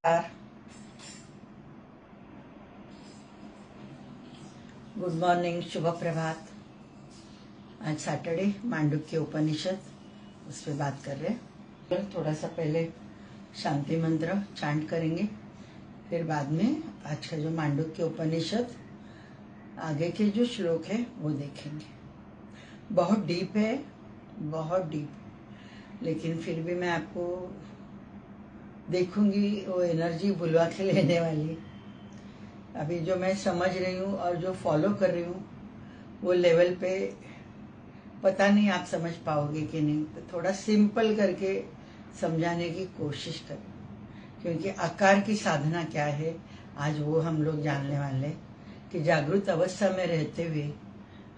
Good morning, शुभ प्रभात। आज Saturday, Mandukya उपनिषद उस पर बात कर रहे हैं। थोड़ा सा पहले शांति मंत्र चांट करेंगे, फिर बाद में आज का जो मांडुक्य उपनिषद आगे के जो श्लोक है वो देखेंगे। बहुत डीप है, बहुत डीप, लेकिन फिर भी मैं आपको देखूंगी वो एनर्जी बुलवा के लेने वाली। अभी जो मैं समझ रही हूँ और जो फॉलो कर रही हूँ वो लेवल पे पता नहीं आप समझ पाओगे कि नहीं, तो थोड़ा सिंपल करके समझाने की कोशिश करें, क्योंकि आकार की साधना क्या है आज वो हम लोग जानने वाले कि जागृत अवस्था में रहते हुए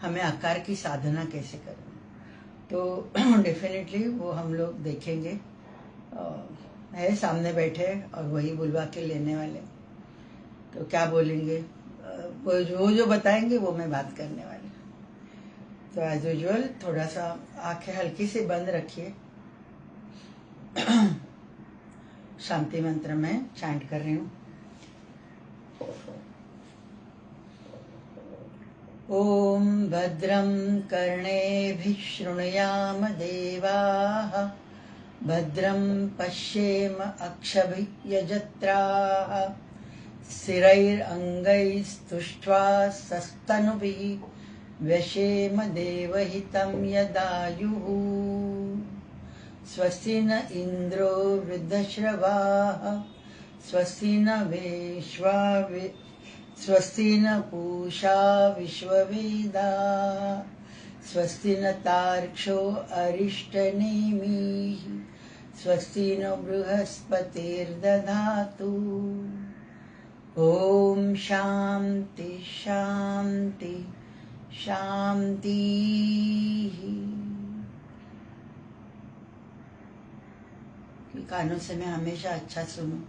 हमें आकार की साधना कैसे करनी। तो डेफिनेटली वो हम लोग देखेंगे। है सामने बैठे और वही बुलवा के लेने वाले, तो क्या बोलेंगे वो जो बताएंगे वो मैं बात करने वाली। तो एज यूजुअल थोड़ा सा आंखें हल्की से बंद रखिए। शांति मंत्र में चैंट कर रही हूँ। ओम भद्रं कर्णेभिः शृणुयाम देवाः, भद्रं पश्येम अक्षभिर्यजत्राः, स्थिरैरङ्गैस्तुष्ट्वा सस्तनुभिः व्यशेम देवहितं यदायुः। स्वस्ति न इन्द्रो वृद्धश्रवाः, स्वस्ति न स्वस्ति न पूषा विश्ववेदाः, स्वस्ति न तार्क्ष्यो अरिष्टनेमिः, स्वस्ति न बृहस्पतिर्दधातु। ओम शांति शांति शांति। कानों से मैं हमेशा अच्छा सुनूं,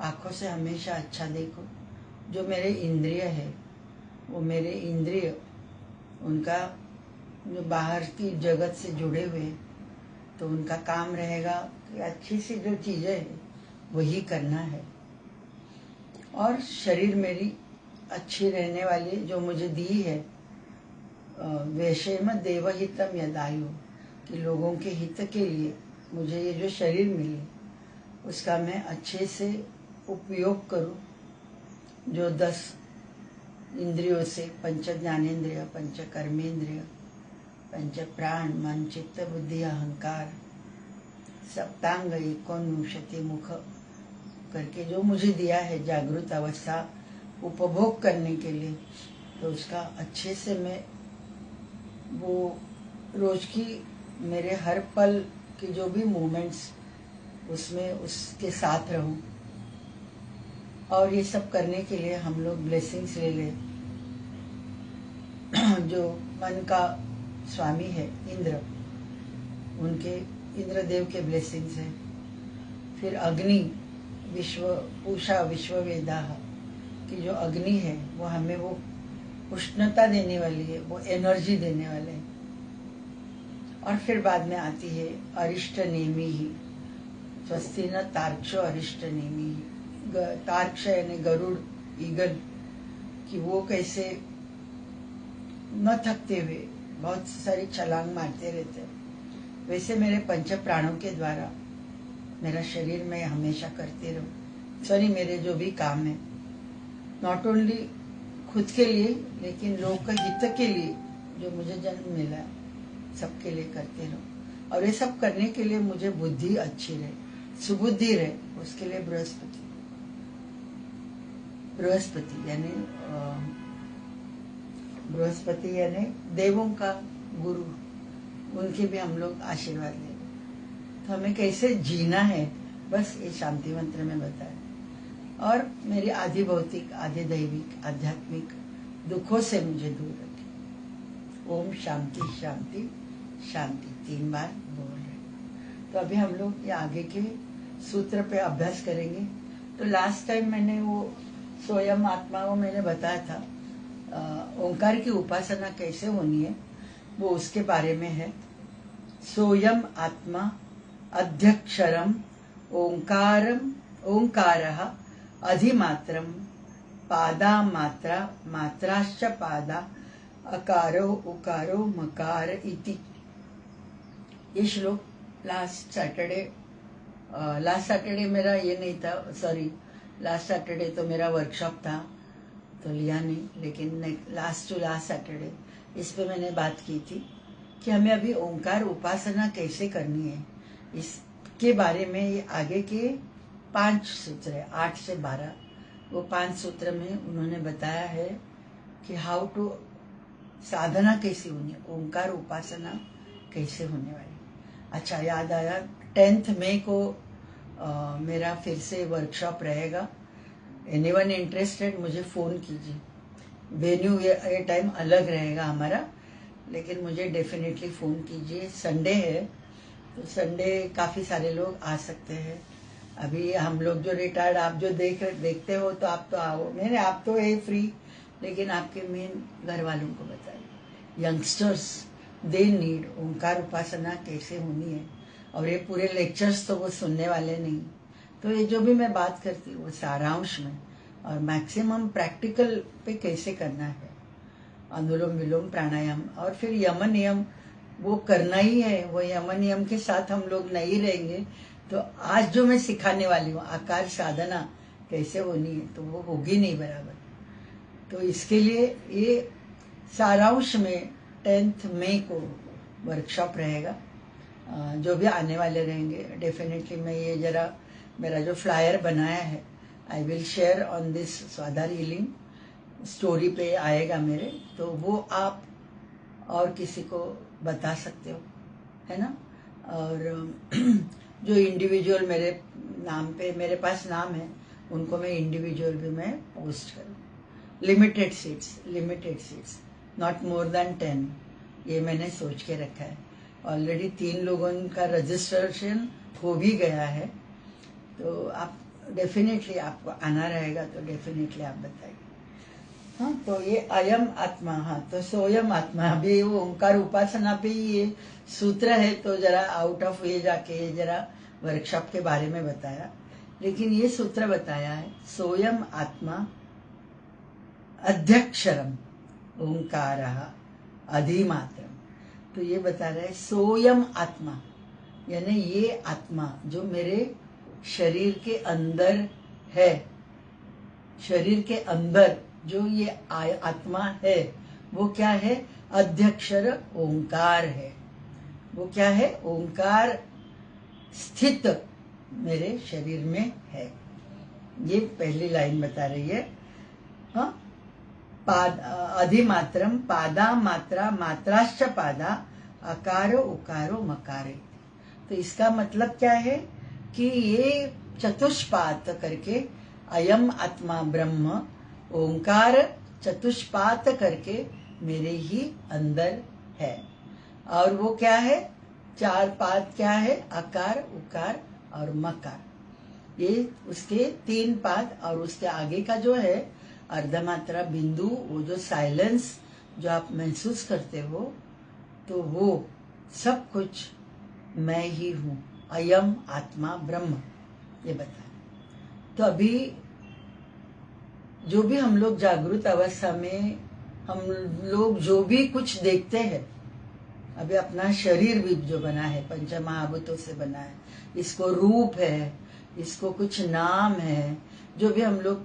आंखों से हमेशा अच्छा देखो। जो मेरे इंद्रिय है वो मेरे इंद्रिय उनका जो बाहर की जगत से जुड़े हुए, तो उनका काम रहेगा कि अच्छी सी जो चीजें है वही करना है। और शरीर मेरी अच्छी रहने वाली जो मुझे दी है, वैषेम देवहितम यदायु, कि लोगों के हित के लिए मुझे ये जो शरीर मिली उसका मैं अच्छे से उपयोग करूं। जो 10 इंद्रियों से, पंच ज्ञानेन्द्रिय, पंच कर्मेंद्रिय, पंच प्राण, मन, चित्त, बुद्धि, अहंकार, सप्तांग एकोनविंशति मुख करके जो मुझे दिया है जागृत अवस्था उपभोग करने के लिए, तो उसका अच्छे से मैं वो रोज की मेरे हर पल की जो भी मूवमेंट्स उसमें उसके साथ रहूं। और ये सब करने के लिए हम लोग ब्लेसिंग्स ले लें। जो मन का स्वामी है इंद्र, उनके इंद्रदेव के ब्लेसिंग्स है। फिर अग्नि, पूषा विश्ववेदा, कि जो अग्नि है वो हमें वो उष्णता देने वाली है, वो एनर्जी देने वाले है। और फिर बाद में आती है अरिष्ट नेमी ही, स्वस्ति न तार्क्ष्यो अरिष्ट नेमी ही। तार्क्ष यानी गरुड़, ईगल, कि वो कैसे न थकते हुए बहुत सारी छलांग मारते रहते हैं, वैसे मेरे पंच प्राणों के द्वारा मेरा शरीर में हमेशा करते रहो। सॉरी, मेरे जो भी काम है नॉट ओनली खुद के लिए लेकिन लोग का हित के लिए, जो मुझे जन्म मिला है सबके लिए करते रहो। और ये सब करने के लिए मुझे बुद्धि अच्छी रहे, सुबुद्धि रहे, उसके लिए बृहस्पति यानी देवों का गुरु, उनके भी हम लोग आशीर्वाद ले। तो हमें कैसे जीना है बस ये शांति मंत्र में बताया। और मेरी आधि भौतिक, आधि दैविक, आध्यात्मिक दुखों से मुझे दूर रखे। ओम शांति शांति शांति 3 बार बोल रहे। तो अभी हम लोग ये आगे के सूत्र पे अभ्यास करेंगे। तो लास्ट टाइम मैंने वो स्वयं आत्मा को मैंने बताया था, ओंकार की उपासना कैसे होनी है वो उसके बारे में है। सोयम आत्मा अध्यक्षरम ओंकारम ओंकारः अधिमात्रम पादा मात्रा मात्राश्च पादा अकारो उकारो मकार इति। ये श्लोक लास्ट सैटरडे मेरा ये नहीं था, सॉरी लास्ट सैटरडे तो मेरा वर्कशॉप था तो लिया नहीं, लेकिन लास्ट सैटरडे इस पे मैंने बात की थी कि हमें अभी ओंकार उपासना कैसे करनी है, इसके बारे में ये आगे के 5 सूत्र है, 8 से 12, वो 5 सूत्र में उन्होंने बताया है कि हाउ टू साधना कैसी होनी है, ओंकार उपासना कैसे होने वाली। अच्छा याद आया, 10 मई को मेरा फिर से वर्कशॉप रहेगा। एनीवन इंटरेस्टेड मुझे फोन कीजिए। वेन्यू ये टाइम अलग रहेगा हमारा, लेकिन मुझे डेफिनेटली फोन कीजिए। संडे है तो संडे काफी सारे लोग आ सकते हैं। अभी हम लोग जो रिटायर्ड, आप जो देखते हो तो आप तो आओ, नहीं आप तो है फ्री, लेकिन आपके मेन घर वालों को बताइए। यंगस्टर्स दे नीड ओंकार उपासना कैसे होनी है, और ये पूरे लेक्चर्स तो वो सुनने वाले नहीं, तो ये जो भी मैं बात करती हूँ वो सारांश में और मैक्सिमम प्रैक्टिकल पे कैसे करना है। अनुलोम विलोम प्राणायाम और फिर यम नियम वो करना ही है। वो यम नियम के साथ हम लोग नहीं रहेंगे तो आज जो मैं सिखाने वाली हूँ आकार साधना कैसे होनी है तो वो होगी नहीं बराबर। तो इसके लिए ये सारांश में 10 मई को वर्कशॉप रहेगा। जो भी आने वाले रहेंगे डेफिनेटली मैं ये जरा मेरा जो फ्लायर बनाया है I will share on this Swadhar healing story पे आएगा मेरे, तो वो आप और किसी को बता सकते हो, है ना। और जो इंडिविजुअल मेरे नाम पे मेरे पास नाम है उनको मैं इंडिविजुअल भी मैं पोस्ट करूँ। Limited seats not more than 10, ये मैंने सोच के रखा है। ऑलरेडी 3 लोगों का रजिस्ट्रेशन हो भी गया है, तो आप डेफिनेटली आपको आना रहेगा तो डेफिनेटली आप बताइए। हाँ, तो ये अयम आत्मा, हाँ तो सोयम आत्मा, अभी वो ओंकार उपासना पे ये सूत्र है, तो जरा आउट ऑफ वे जाके जरा वर्कशॉप के बारे में बताया, लेकिन ये सूत्र बताया है सोयम आत्मा अध्यक्षरम ओंकारः अधिमात्रम। तो ये बता रहा है सोयम आत्मा, यानी ये आत्मा जो मेरे शरीर के अंदर है, शरीर के अंदर जो ये आत्मा है वो क्या है, अध्यक्षर ओंकार है। वो क्या है, ओंकार स्थित मेरे शरीर में है। ये पहली लाइन बता रही है। हाँ, अधिमात्रम पादा मात्रा मात्राश्च पादा अकारो उकारो मकारे। तो इसका मतलब क्या है कि ये चतुष्पात करके अयम आत्मा ब्रह्म ओंकार चतुष्पात करके मेरे ही अंदर है। और वो क्या है, 4 पाद क्या है, अकार उकार और मकार, ये उसके 3 पाद। और उसके आगे का जो है अर्धमात्रा बिंदु, वो जो साइलेंस जो आप महसूस करते हो, तो वो सब कुछ मैं ही हूँ, अयम आत्मा ब्रह्म, ये बताया। तो अभी जो भी हम लोग जागृत अवस्था में हम लोग जो भी कुछ देखते हैं, अभी अपना शरीर भी जो बना है पंच महाभूतों से बना है, इसको रूप है, इसको कुछ नाम है, जो भी हम लोग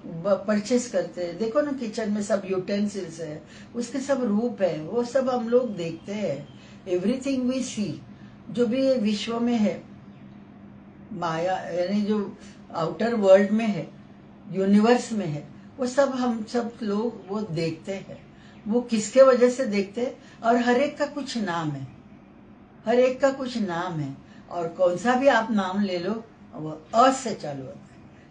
परचेस करते हैं, देखो ना किचन में सब यूटेंसिल्स है, उसके सब रूप है, वो सब हम लोग देखते हैं। एवरीथिंग वी सी, जो भी ये विश्व में है, माया यानी जो आउटर वर्ल्ड में है, यूनिवर्स में है, वो सब हम सब लोग वो देखते हैं। वो किसके वजह से देखते हैं, और हर एक का कुछ नाम है, हर एक का कुछ नाम है। और कौन सा भी आप नाम ले लो वो अ से चालू होता है।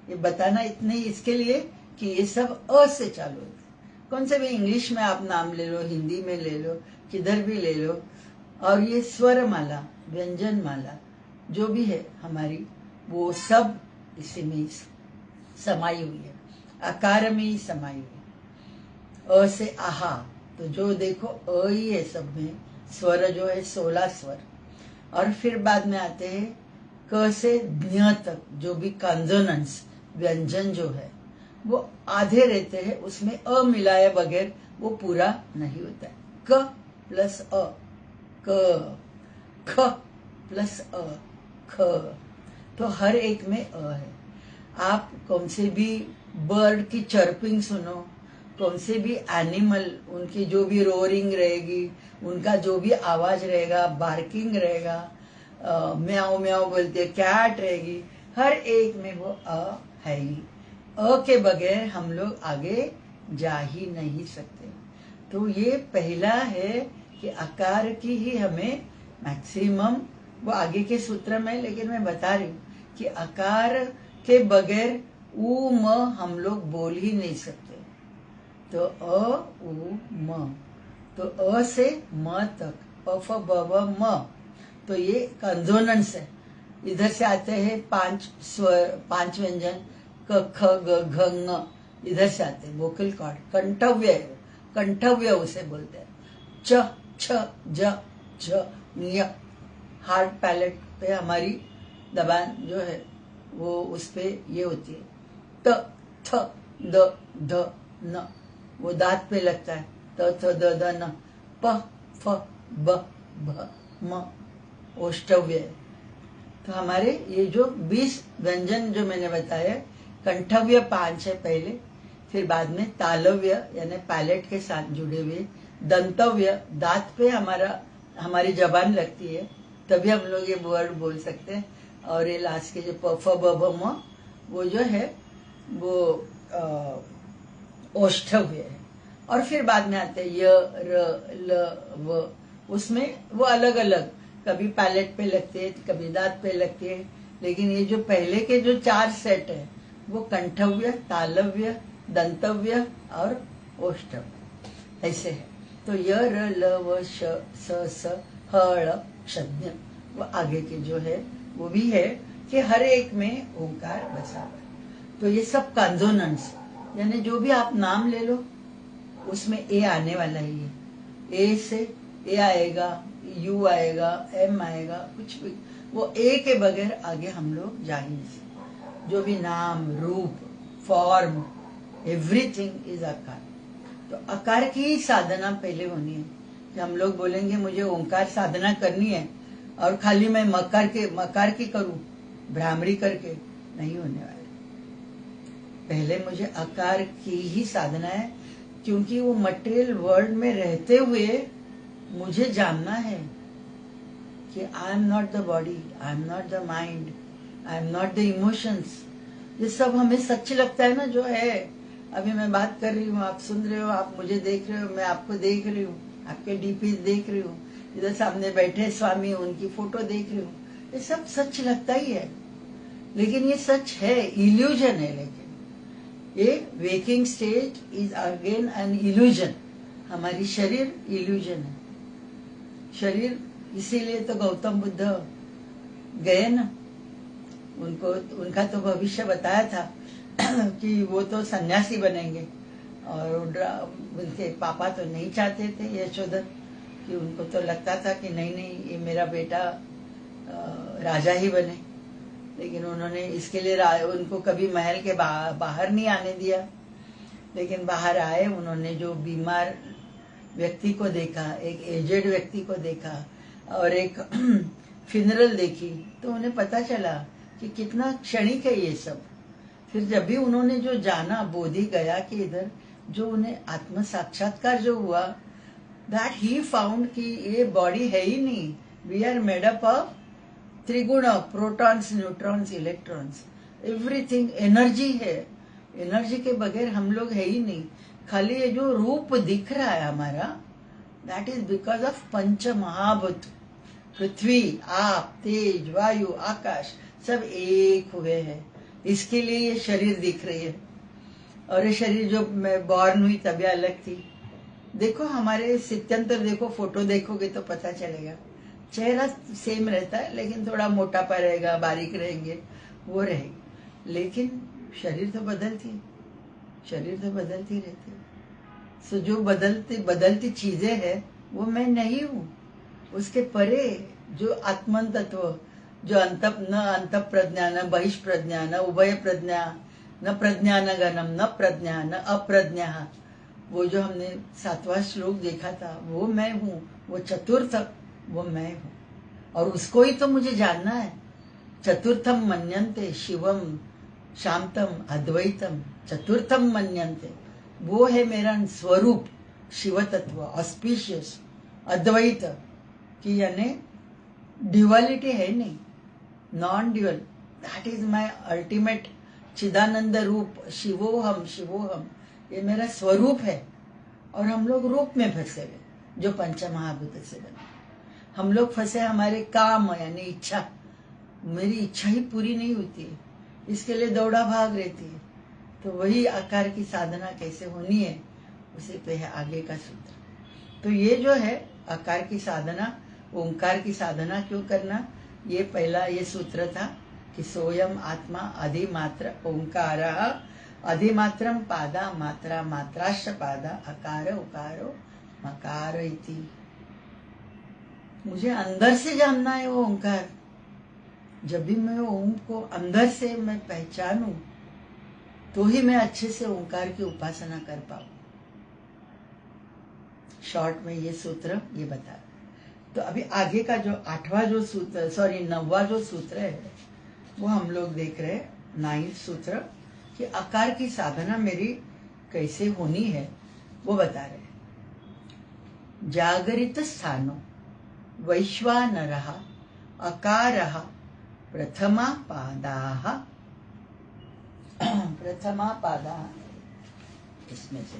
ये बताना इतने इसके लिए कि ये सब अ से चालू होता है। कौन से भी इंग्लिश में आप नाम ले लो, हिंदी में ले लो, किधर भी ले लो, और ये स्वर माला व्यंजन माला जो भी है हमारी, वो सब इसी में समाई हुई है, आकार में ही समाई हुई है। अ से आहा, तो जो देखो अ ही है सब में। स्वर जो है 16 स्वर, और फिर बाद में आते हैं क से ज्ञ तक जो भी कॉन्सोनेंट्स व्यंजन जो है वो आधे रहते हैं, उसमें अ मिलाए बगैर वो पूरा नहीं होता है। क प्लस अ, क, ख प्लस अ, ख, तो हर एक में अ है। आप कौन से भी बर्ड की चर्पिंग सुनो, कौन से भी एनिमल, उनकी जो भी रोरिंग रहेगी, उनका जो भी आवाज रहेगा, बार्किंग रहेगा, म्याओ म्याओ बोलते कैट रहेगी, हर एक में वो अ है ही। अ के बगैर हम लोग आगे जा ही नहीं सकते। तो ये पहला है कि आकार की ही हमें मैक्सिमम, वो आगे के सूत्र में, लेकिन मैं बता रही हूँ कि आकार के बगैर उ म हम लोग बोल ही नहीं सकते। तो अ उ म, तो अ से म तक, प फ ब व म, तो ये कंसोनेंट्स है। इधर से आते हैं 5 स्वर, 5 व्यंजन, क ख ग घ ङ, इधर से आते हैं वोकल कॉर्ड, कंठव्य, कंठव्य उसे बोलते हैं। च छ ज झ ञ, हार्ड पैलेट पे हमारी दबान जो है वो उस पे ये होती है। त थ द ध न, वो दांत पे लगता है, त थ द द न। प फ ब भ म, ओष्ठव्य है। तो हमारे ये जो 20 व्यंजन जो मैंने बताया, कंठव्य 5 है पहले, फिर बाद में तालव्य यानी पैलेट के साथ जुड़े हुए, दंतव्य दांत पे हमारी जबान लगती है, तभी हम लोग ये वर्ड बोल सकते हैं। और ये लास्ट के जो प फ ब भ म, वो जो है वो ओष्ठव्य है। और फिर बाद में आते हैं य र ल व, उसमें वो अलग अलग, कभी पैलेट पे लगते हैं, कभी दांत पे लगते हैं, लेकिन ये जो पहले के जो 4 सेट है वो कंठव्य, तालव्य, दंतव्य और ओष्ठव्य ऐसे है। तो य र ल व श स स ह ळ षज्ञ, वो आगे के जो है वो भी है कि हर एक में ओंकार बसा हुआ है। तो ये सब कंसोनेंट्स, यानी जो भी आप नाम ले लो उसमें ए आने वाला ही है। ए से ए आएगा, यू आएगा, एम आएगा, कुछ भी, वो ए के बगैर आगे हम लोग जा ही नहीं सकते। जो भी नाम, रूप, फॉर्म, एवरीथिंग इज आकार। तो आकार की ही साधना पहले होनी है कि हम लोग बोलेंगे मुझे ओंकार साधना करनी है और खाली मैं मकार की करूं, भ्रामरी करके नहीं होने वाले। पहले मुझे आकार की ही साधना है, क्योंकि वो मटेरियल वर्ल्ड में रहते हुए मुझे जानना है कि I am not the body, I am not the mind, I am not the emotions. ये सब हमें सच लगता है ना, जो है अभी मैं बात कर रही हूँ, आप सुन रहे हो, आप मुझे देख रहे हो, मैं आपको देख रही हूँ, आपके डीपी देख रही हूँ, इधर सामने बैठे स्वामी, उनकी फोटो देख रही हूँ, ये सब सच लगता ही है, लेकिन ये सच है, इल्यूजन है। लेकिन ये waking stage is again an illusion. हमारी शरीर इल्यूजन है। शरीर, इसीलिए तो गौतम बुद्ध गए ना, उनका तो भविष्य बताया था कि वो तो सन्यासी बनेंगे, और उनके पापा तो नहीं चाहते थे यशोधर, कि उनको तो लगता था कि नहीं नहीं ये मेरा बेटा राजा ही बने। लेकिन उन्होंने इसके लिए उनको कभी महल के बाहर नहीं आने दिया, लेकिन बाहर आए, उन्होंने जो बीमार व्यक्ति को देखा, एक एजेड व्यक्ति को देखा और एक फ्यूनरल देखी, तो उन्हें पता चला कि कितना क्षणिक है ये सब। फिर जब भी उन्होंने जो जाना बोधि गया कि इधर, जो उन्हें आत्म साक्षात्कार जो हुआ, दैट ही फाउंड कि ये बॉडी है ही नहीं, we are made up of त्रिगुण, protons, neutrons, electrons, everything energy है। एनर्जी के बगैर हम लोग है ही नहीं। खाली ये जो रूप दिख रहा है हमारा, दैट इज बिकॉज ऑफ पंच महाभूत, पृथ्वी, आप, तेज, वायु, आकाश, सब एक हुए हैं, इसके लिए ये शरीर दिख रही है। और ये शरीर जो मैं बॉर्न हुई तभी अलग थी। देखो हमारे सित्यंतर, देखो फोटो देखोगे तो पता चलेगा, चेहरा सेम रहता है, लेकिन थोड़ा मोटापा रहेगा, बारीक रहेंगे, वो रहेगी, लेकिन शरीर तो बदलती है, शरीर तो बदलती रहती है। सो जो बदलती चीजें हैं वो मैं नहीं हूँ। उसके परे जो आत्मन तत्व, जो अंत प्रज्ञा, न बहिष्प्रज्ञा, न उभय प्रज्ञा, न प्रज्ञानगणम न प्रज्ञा न अप्रज्ञा, वो जो हमने 7वां श्लोक देखा था, वो मैं हूँ, वो चतुर्थ वो मैं हूँ, और उसको ही तो मुझे जानना है। चतुर्थम मन्यन्ते शिवम शांतम अद्वैतम, चतुर्थम मन्यन्ते, वो है मेरा स्वरूप, शिव तत्व, ऑस्पिशियस, अद्वैत की यानी ड्युअलिटी है नहीं, non dual, that is my ultimate चिदानंद रूप, शिवोहम शिवोहम, ये मेरा स्वरूप है। और हम लोग रूप में फंसे हुए जो पंच महाभूत से बने। हम लोग फंसे हमारे काम यानी इच्छा, मेरी इच्छा ही पूरी नहीं होती है, इसके लिए दौड़ा भाग रहती है। तो वही आकार की साधना कैसे होनी है, उसी पे है आगे का सूत्र। तो ये जो है आकार की साधना, ओंकार की साधना क्यों करना, ये पहला ये सूत्र था कि सोयम आत्मा अधिमात्र ओंकार अधिमात्रम पादा मात्रा मात्राश्च पादा अकार उकारो मकार इति। मुझे अंदर से जानना है वो ओंकार। जब भी मैं ओम को अंदर से मैं पहचानूं तो ही मैं अच्छे से ओंकार की उपासना कर पाऊं। शॉर्ट में ये सूत्र ये बता। तो अभी आगे का जो 8वां जो सूत्र, सॉरी 9वां जो सूत्र है, वो हम लोग देख रहे हैं, 9th सूत्र, कि आकार की साधना मेरी कैसे होनी है वो बता रहे हैं। जागरित स्थानो वैश्वानरः अकारः प्रथमा पादाः, इसमें से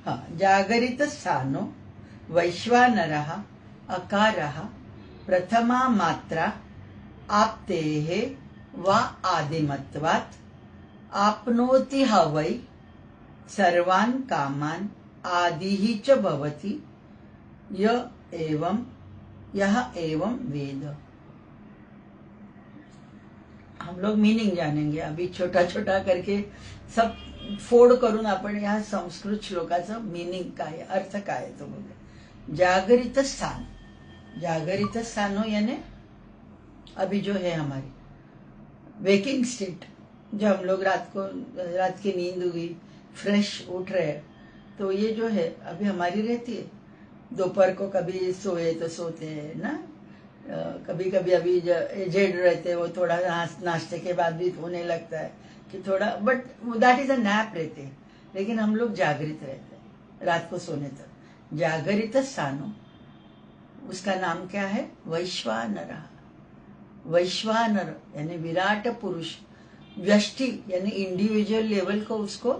हाँ, जागरित स्थानो वैश्वानरः अकारः प्रथमा मात्रा आप्तेः वा आदिमत्वात् आपनोति ह वै सर्वान् कामान् आदिः च भवति यह एवं वेद। हम लोग मीनिंग जानेंगे अभी, छोटा छोटा करके सब फोड करून आपण या संस्कृत श्लोकाचं मीनिंग काय, अर्थ काय तो बोले। जागरित स्थान, जागरित स्थानो यानी अभी जो है हमारी वेकिंग स्टेट, जो हम लोग रात की नींद हुई, फ्रेश उठ रहे, तो ये जो है अभी हमारी रहती है। दोपहर को कभी सोए तो सोते हैं ना, कभी कभी अभी एजेड रहते वो थोड़ा नाश्ते के बाद भी होने लगता है कि थोड़ा, but that is a nap रहते हैं, लेकिन हम लोग जागृत रहते हैं रात को सोने तक। जागरित स्थानो, उसका नाम क्या है, वैश्वानर। वैश्वानर यानी विराट पुरुष, व्यष्टि यानी इंडिविजुअल लेवल को उसको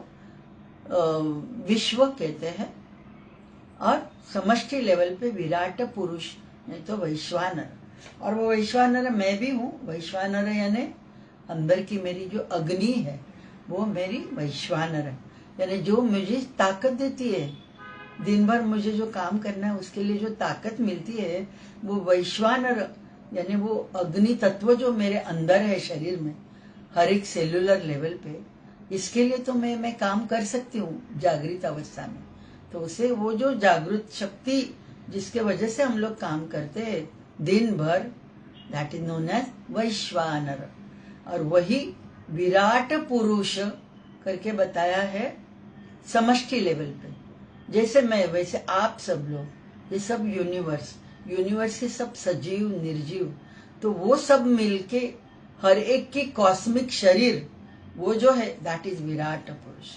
विश्व कहते हैं, और समष्टि लेवल पे विराट पुरुष नहीं तो वैश्वानर। और वो वैश्वानर मैं भी हूँ। वैश्वानर यानी अंदर की मेरी जो अग्नि है वो मेरी वैश्वानर है, यानी जो मुझे ताकत देती है, दिन भर मुझे जो काम करना है उसके लिए जो ताकत मिलती है, वो वैश्वानर यानी वो अग्नि तत्व जो मेरे अंदर है शरीर में, हर एक सेल्यूलर लेवल पे, इसके लिए तो मैं काम कर सकती हूँ जागृत अवस्था में। तो उसे वो जो जागृत शक्ति जिसके वजह से हम लोग काम करते हैं दिन भर, दैट इज नोन एज वैश्वानर। और वही विराट पुरुष करके बताया है समष्टि लेवल पे। जैसे मैं वैसे आप सब लोग, ये सब यूनिवर्स के सब सजीव निर्जीव, तो वो सब मिलके हर एक की कॉस्मिक शरीर वो जो है दैट इज विराट पुरुष।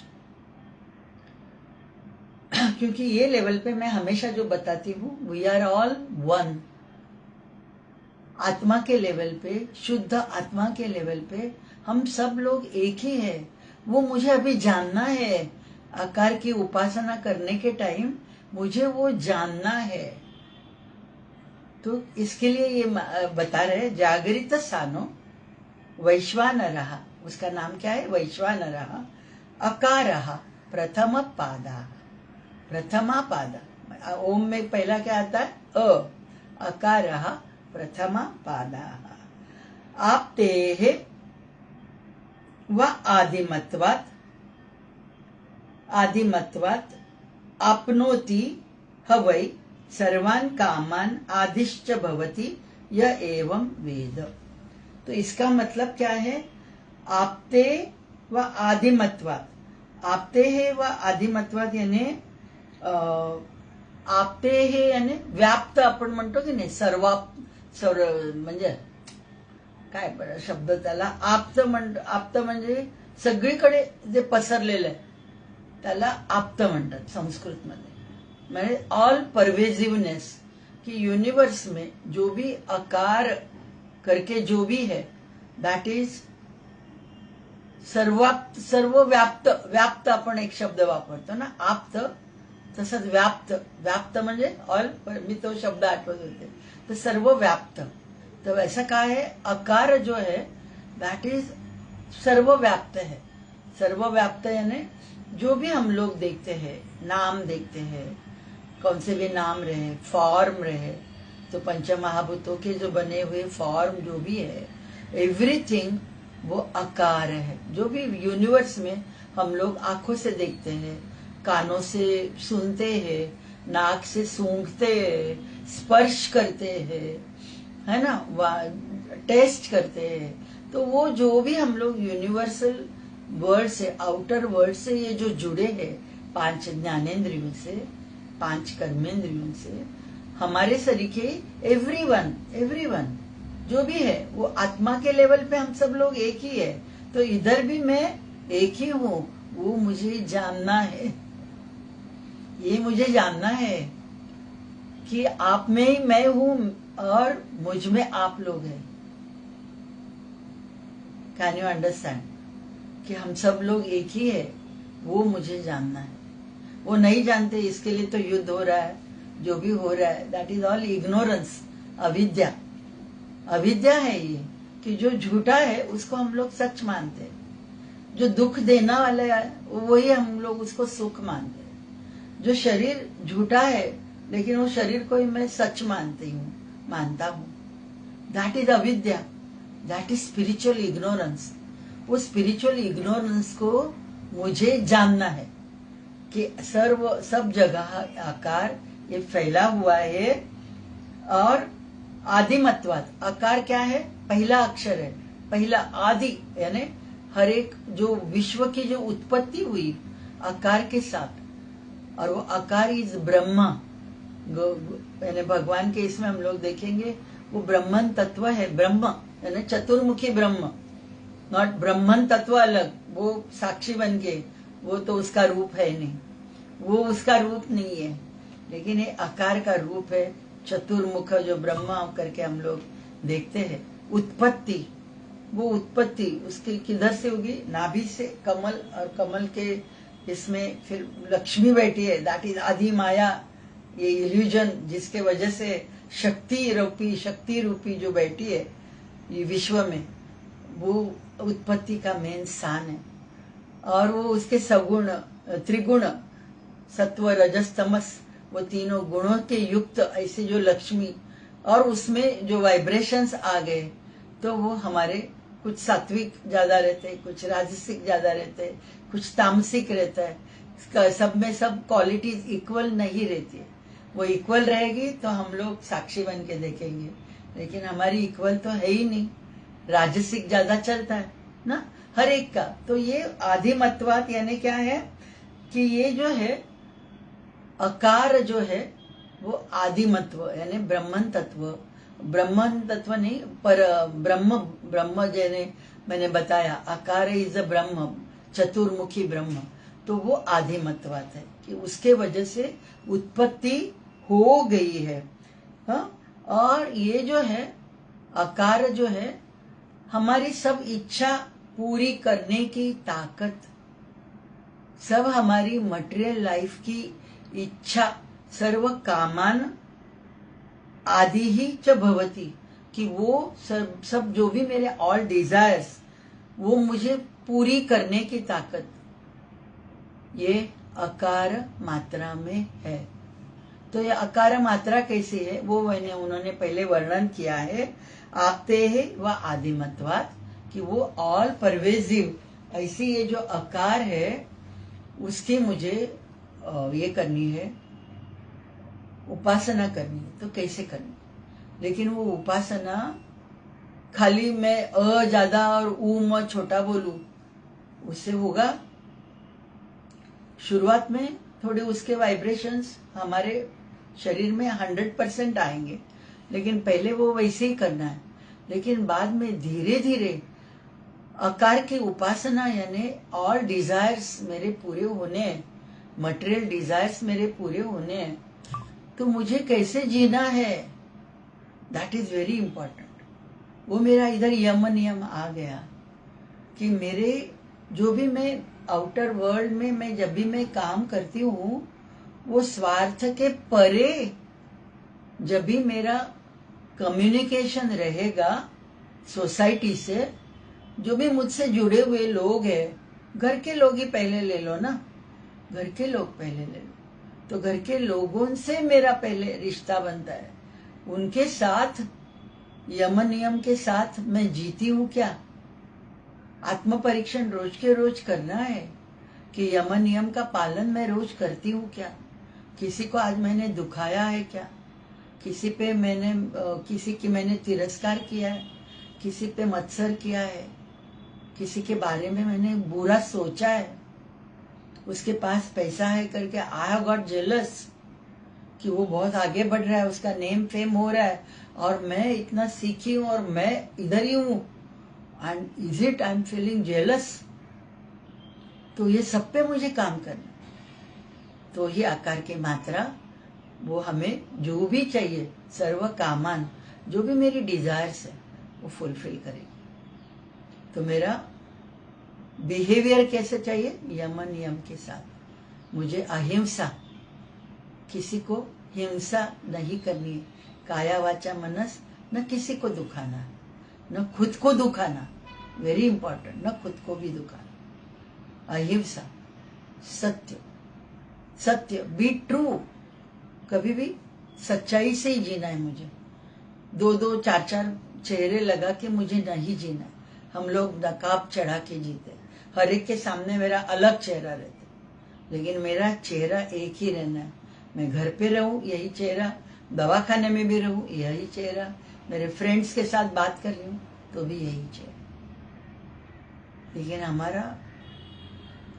क्योंकि ये लेवल पे मैं हमेशा जो बताती हूँ, वी आर ऑल वन। आत्मा के लेवल पे, शुद्ध आत्मा के लेवल पे हम सब लोग एक ही है। वो मुझे अभी जानना है, आकार की उपासना करने के टाइम मुझे वो जानना है। तो इसके लिए ये बता रहे, जागृत स्थानो वैश्वानरः, उसका नाम क्या है, वैश्वानरः अकारः प्रथम पादा। प्रथमा पादा, ओम में पहला क्या आता है, अकारः प्रथमा पादा। आप्तेः व आदिमत्वात् आपनोति ह वै सर्वान् कामान् आदिश्च भवति य एवं वेद। तो इसका मतलब क्या है, आपते व आदिमत्वात. आपते हे व आदिमत्वात याने आपते हे याने व्याप्त आपण म्हणतो की नाही, म्हणजे काय बरं शब्द त्याला, आप्त म्हणजे सगळीकडे जे पसरलेलं आहे त्याला आप्त म्हणतात संस्कृतमध्ये. म्हणजे ऑल परवेजिवनेस, कि यूनिवर्स में जो भी आकार करके जो भी है दैट इज सर्वव्याप्त आपण एक शब्द वापरतो ना, आप्त, तसंच व्याप्त म्हणजे ऑल, मी तो शब्द आठवत होते, तो सर्वव्याप्त. तो ऐसा क्या है, आकार जो है दैट इज सर्वव्याप्त है. सर्वव्याप्त यानी जो भी हम लोग देखते हैं, नाम देखते हैं, कौन से भी नाम रहे, फॉर्म रहे, तो पंचमहाभूतों के जो बने हुए फॉर्म जो भी है, एवरीथिंग वो आकार है. जो भी यूनिवर्स में हम लोग आंखों से देखते हैं, कानों से सुनते हैं, नाक से सूंघते हैं, स्पर्श करते हैं, है ना, टेस्ट करते हैं, तो वो जो भी हम लोग यूनिवर्सल वर्ल्ड से, आउटर वर्ल्ड से ये जो जुड़े हैं 5 ज्ञानेंद्रियों से, 5 कर्मेंद्रियों से, हमारे सरीखे एवरीवन जो भी है वो आत्मा के लेवल पे हम सब लोग एक ही है. तो इधर भी मैं एक ही हूँ, वो मुझे जानना है, ये मुझे जानना है कि आप में ही मैं हूँ और मुझ में आप लोग हैं. कैन यू अंडरस्टैंड कि हम सब लोग एक ही है, वो मुझे जानना है. वो नहीं जानते, इसके लिए तो युद्ध हो रहा है, जो भी हो रहा है दैट इज ऑल इग्नोरेंस, अविद्या है ये, कि जो झूठा है उसको हम लोग सच मानते हैं, जो दुख देना वाला है वही हम लोग उसको सुख मानते हैं. जो शरीर झूठा है लेकिन वो शरीर को ही मैं सच मानता हूँ, दैट इज अविद्या, दैट इज स्पिरिचुअल इग्नोरेंस. वो स्पिरिचुअल इग्नोरेंस को मुझे जानना है कि सब जगह आकार ये फैला हुआ है. और आदिमत्वात, आकार क्या है, पहला अक्षर है, पहला आदि, यानी हर एक जो विश्व की जो उत्पत्ति हुई आकार के साथ, और वो आकार इज ब्रह्मा. यानी भगवान के इसमें हम लोग देखेंगे वो ब्रह्मन तत्व है, ब्रह्म यानी चतुर्मुखी ब्रह्म, नॉट ब्रह्मन तत्व अलग, वो साक्षी बन के, वो तो उसका रूप है नहीं, वो उसका रूप नहीं है, लेकिन ये आकार का रूप है, चतुर्मुख जो ब्रह्मा करके हम लोग देखते हैं. उत्पत्ति, वो उत्पत्ति उसकी किधर से होगी, नाभि से, कमल, और कमल के इसमें फिर लक्ष्मी बैठी है, दैट इज आदि माया, ये इल्यूजन जिसके वजह से शक्ति रूपी जो बैठी है ये विश्व में, वो उत्पत्ति का मेन स्थान है. और वो उसके सगुण त्रिगुण, सत्व रजस तमस, वो तीनों गुणों के युक्त ऐसे जो लक्ष्मी, और उसमें जो वाइब्रेशंस आ गए तो वो हमारे कुछ सात्विक ज्यादा रहते, कुछ राजसिक ज्यादा रहते, कुछ तामसिक रहता है. सब में सब क्वालिटीज इक्वल नहीं रहती. वो इक्वल रहेगी तो हम लोग साक्षी बन के देखेंगे, लेकिन हमारी इक्वल तो है ही नहीं, राजसिक ज्यादा चलता है ना हर एक का. तो ये आदिमत्वात यानी क्या है कि ये जो है आकार जो है वो आदिमत्व यानी ब्रह्मन तत्व नहीं, पर ब्रह्म जैसे मैंने बताया, आकार इज अ ब्रह्म, चतुर्मुखी ब्रह्म, तो वो आदिमत्वात है कि उसके वजह से उत्पत्ति हो गई है. हाँ, और ये जो है आकार जो है हमारी सब इच्छा पूरी करने की ताकत, सब हमारी मटेरियल लाइफ की इच्छा, सर्व कामान आदि ही च भवती, कि वो सब जो भी मेरे ऑल डिजायर्स वो मुझे पूरी करने की ताकत ये आकार मात्रा में है. तो ये आकार मात्रा कैसी है वो उन्होंने पहले वर्णन किया है, आपते है व आदिमत्वात, कि वो ऑल परवेजिव, ऐसी ये जो आकार है उसकी मुझे ये करनी है, उपासना करनी है. तो कैसे करनी, लेकिन वो उपासना खाली मैं ज्यादा और म छोटा बोलूं उससे होगा शुरुआत में थोड़े उसके वाइब्रेशंस हमारे शरीर में 100% आएंगे, लेकिन पहले वो वैसे ही करना है। लेकिन बाद में धीरे धीरे आकार की उपासना, यानी ऑल डिजायर्स मेरे पूरे होने हैं, मटेरियल डिजायर्स मेरे पूरे होने हैं, तो मुझे कैसे जीना है, दैट इज वेरी इंपॉर्टेंट। वो मेरा इधर यम नियम आ गया कि मेरे जो भी मैं आउटर वर्ल्ड में मैं जब भी मैं काम करती हूँ, वो स्वार्थ के परे जब भी मेरा कम्युनिकेशन रहेगा सोसाइटी से, जो भी मुझसे जुड़े हुए लोग हैं, घर के लोग ही पहले ले लो ना, घर के लोग पहले ले लो, तो घर के लोगों से मेरा पहले रिश्ता बनता है। उनके साथ यम नियम के साथ मैं जीती हूँ क्या? आत्म परीक्षण रोज के रोज करना है कि यम नियम का पालन मैं रोज करती हूँ क्या? किसी को आज मैंने दुखाया है क्या? किसी पे मैंने किसी की मैंने तिरस्कार किया है, किसी पे मत्सर किया है, किसी के बारे में मैंने बुरा सोचा है, उसके पास पैसा है करके आई हैव गॉट जेलस कि वो बहुत आगे बढ़ रहा है, उसका नेम फेम हो रहा है और मैं इतना सीखी हूं और मैं इधर ही हूं, and is it I am feeling jealous? तो ये सब पे मुझे काम करना। तो ये आकार की मात्रा वो हमें जो भी चाहिए, सर्व कामान, जो भी मेरी डिजायर्स है वो फुलफिल करेगी। तो मेरा बिहेवियर कैसे चाहिए? यम नियम के साथ। मुझे अहिंसा, किसी को हिंसा नहीं करनी है, काया वाचा मनस, न किसी को दुखाना, न खुद को दुखाना, वेरी इंपॉर्टेंट, न खुद को भी दुखाना। अहिंसा, सत्य, सत्य, बी ट्रू, कभी भी सच्चाई से ही जीना है मुझे। दो दो चार चार चेहरे लगा के मुझे नहीं जीना है। हम लोग नकाब चढ़ा के जीते, हर एक के सामने मेरा अलग चेहरा रहता, लेकिन मेरा चेहरा एक ही रहना है। मैं घर पे रहूं यही चेहरा, दवाखाने में भी रहूं यही चेहरा, मेरे फ्रेंड्स के साथ बात कर रही हूं तो भी यही चेहरा। लेकिन हमारा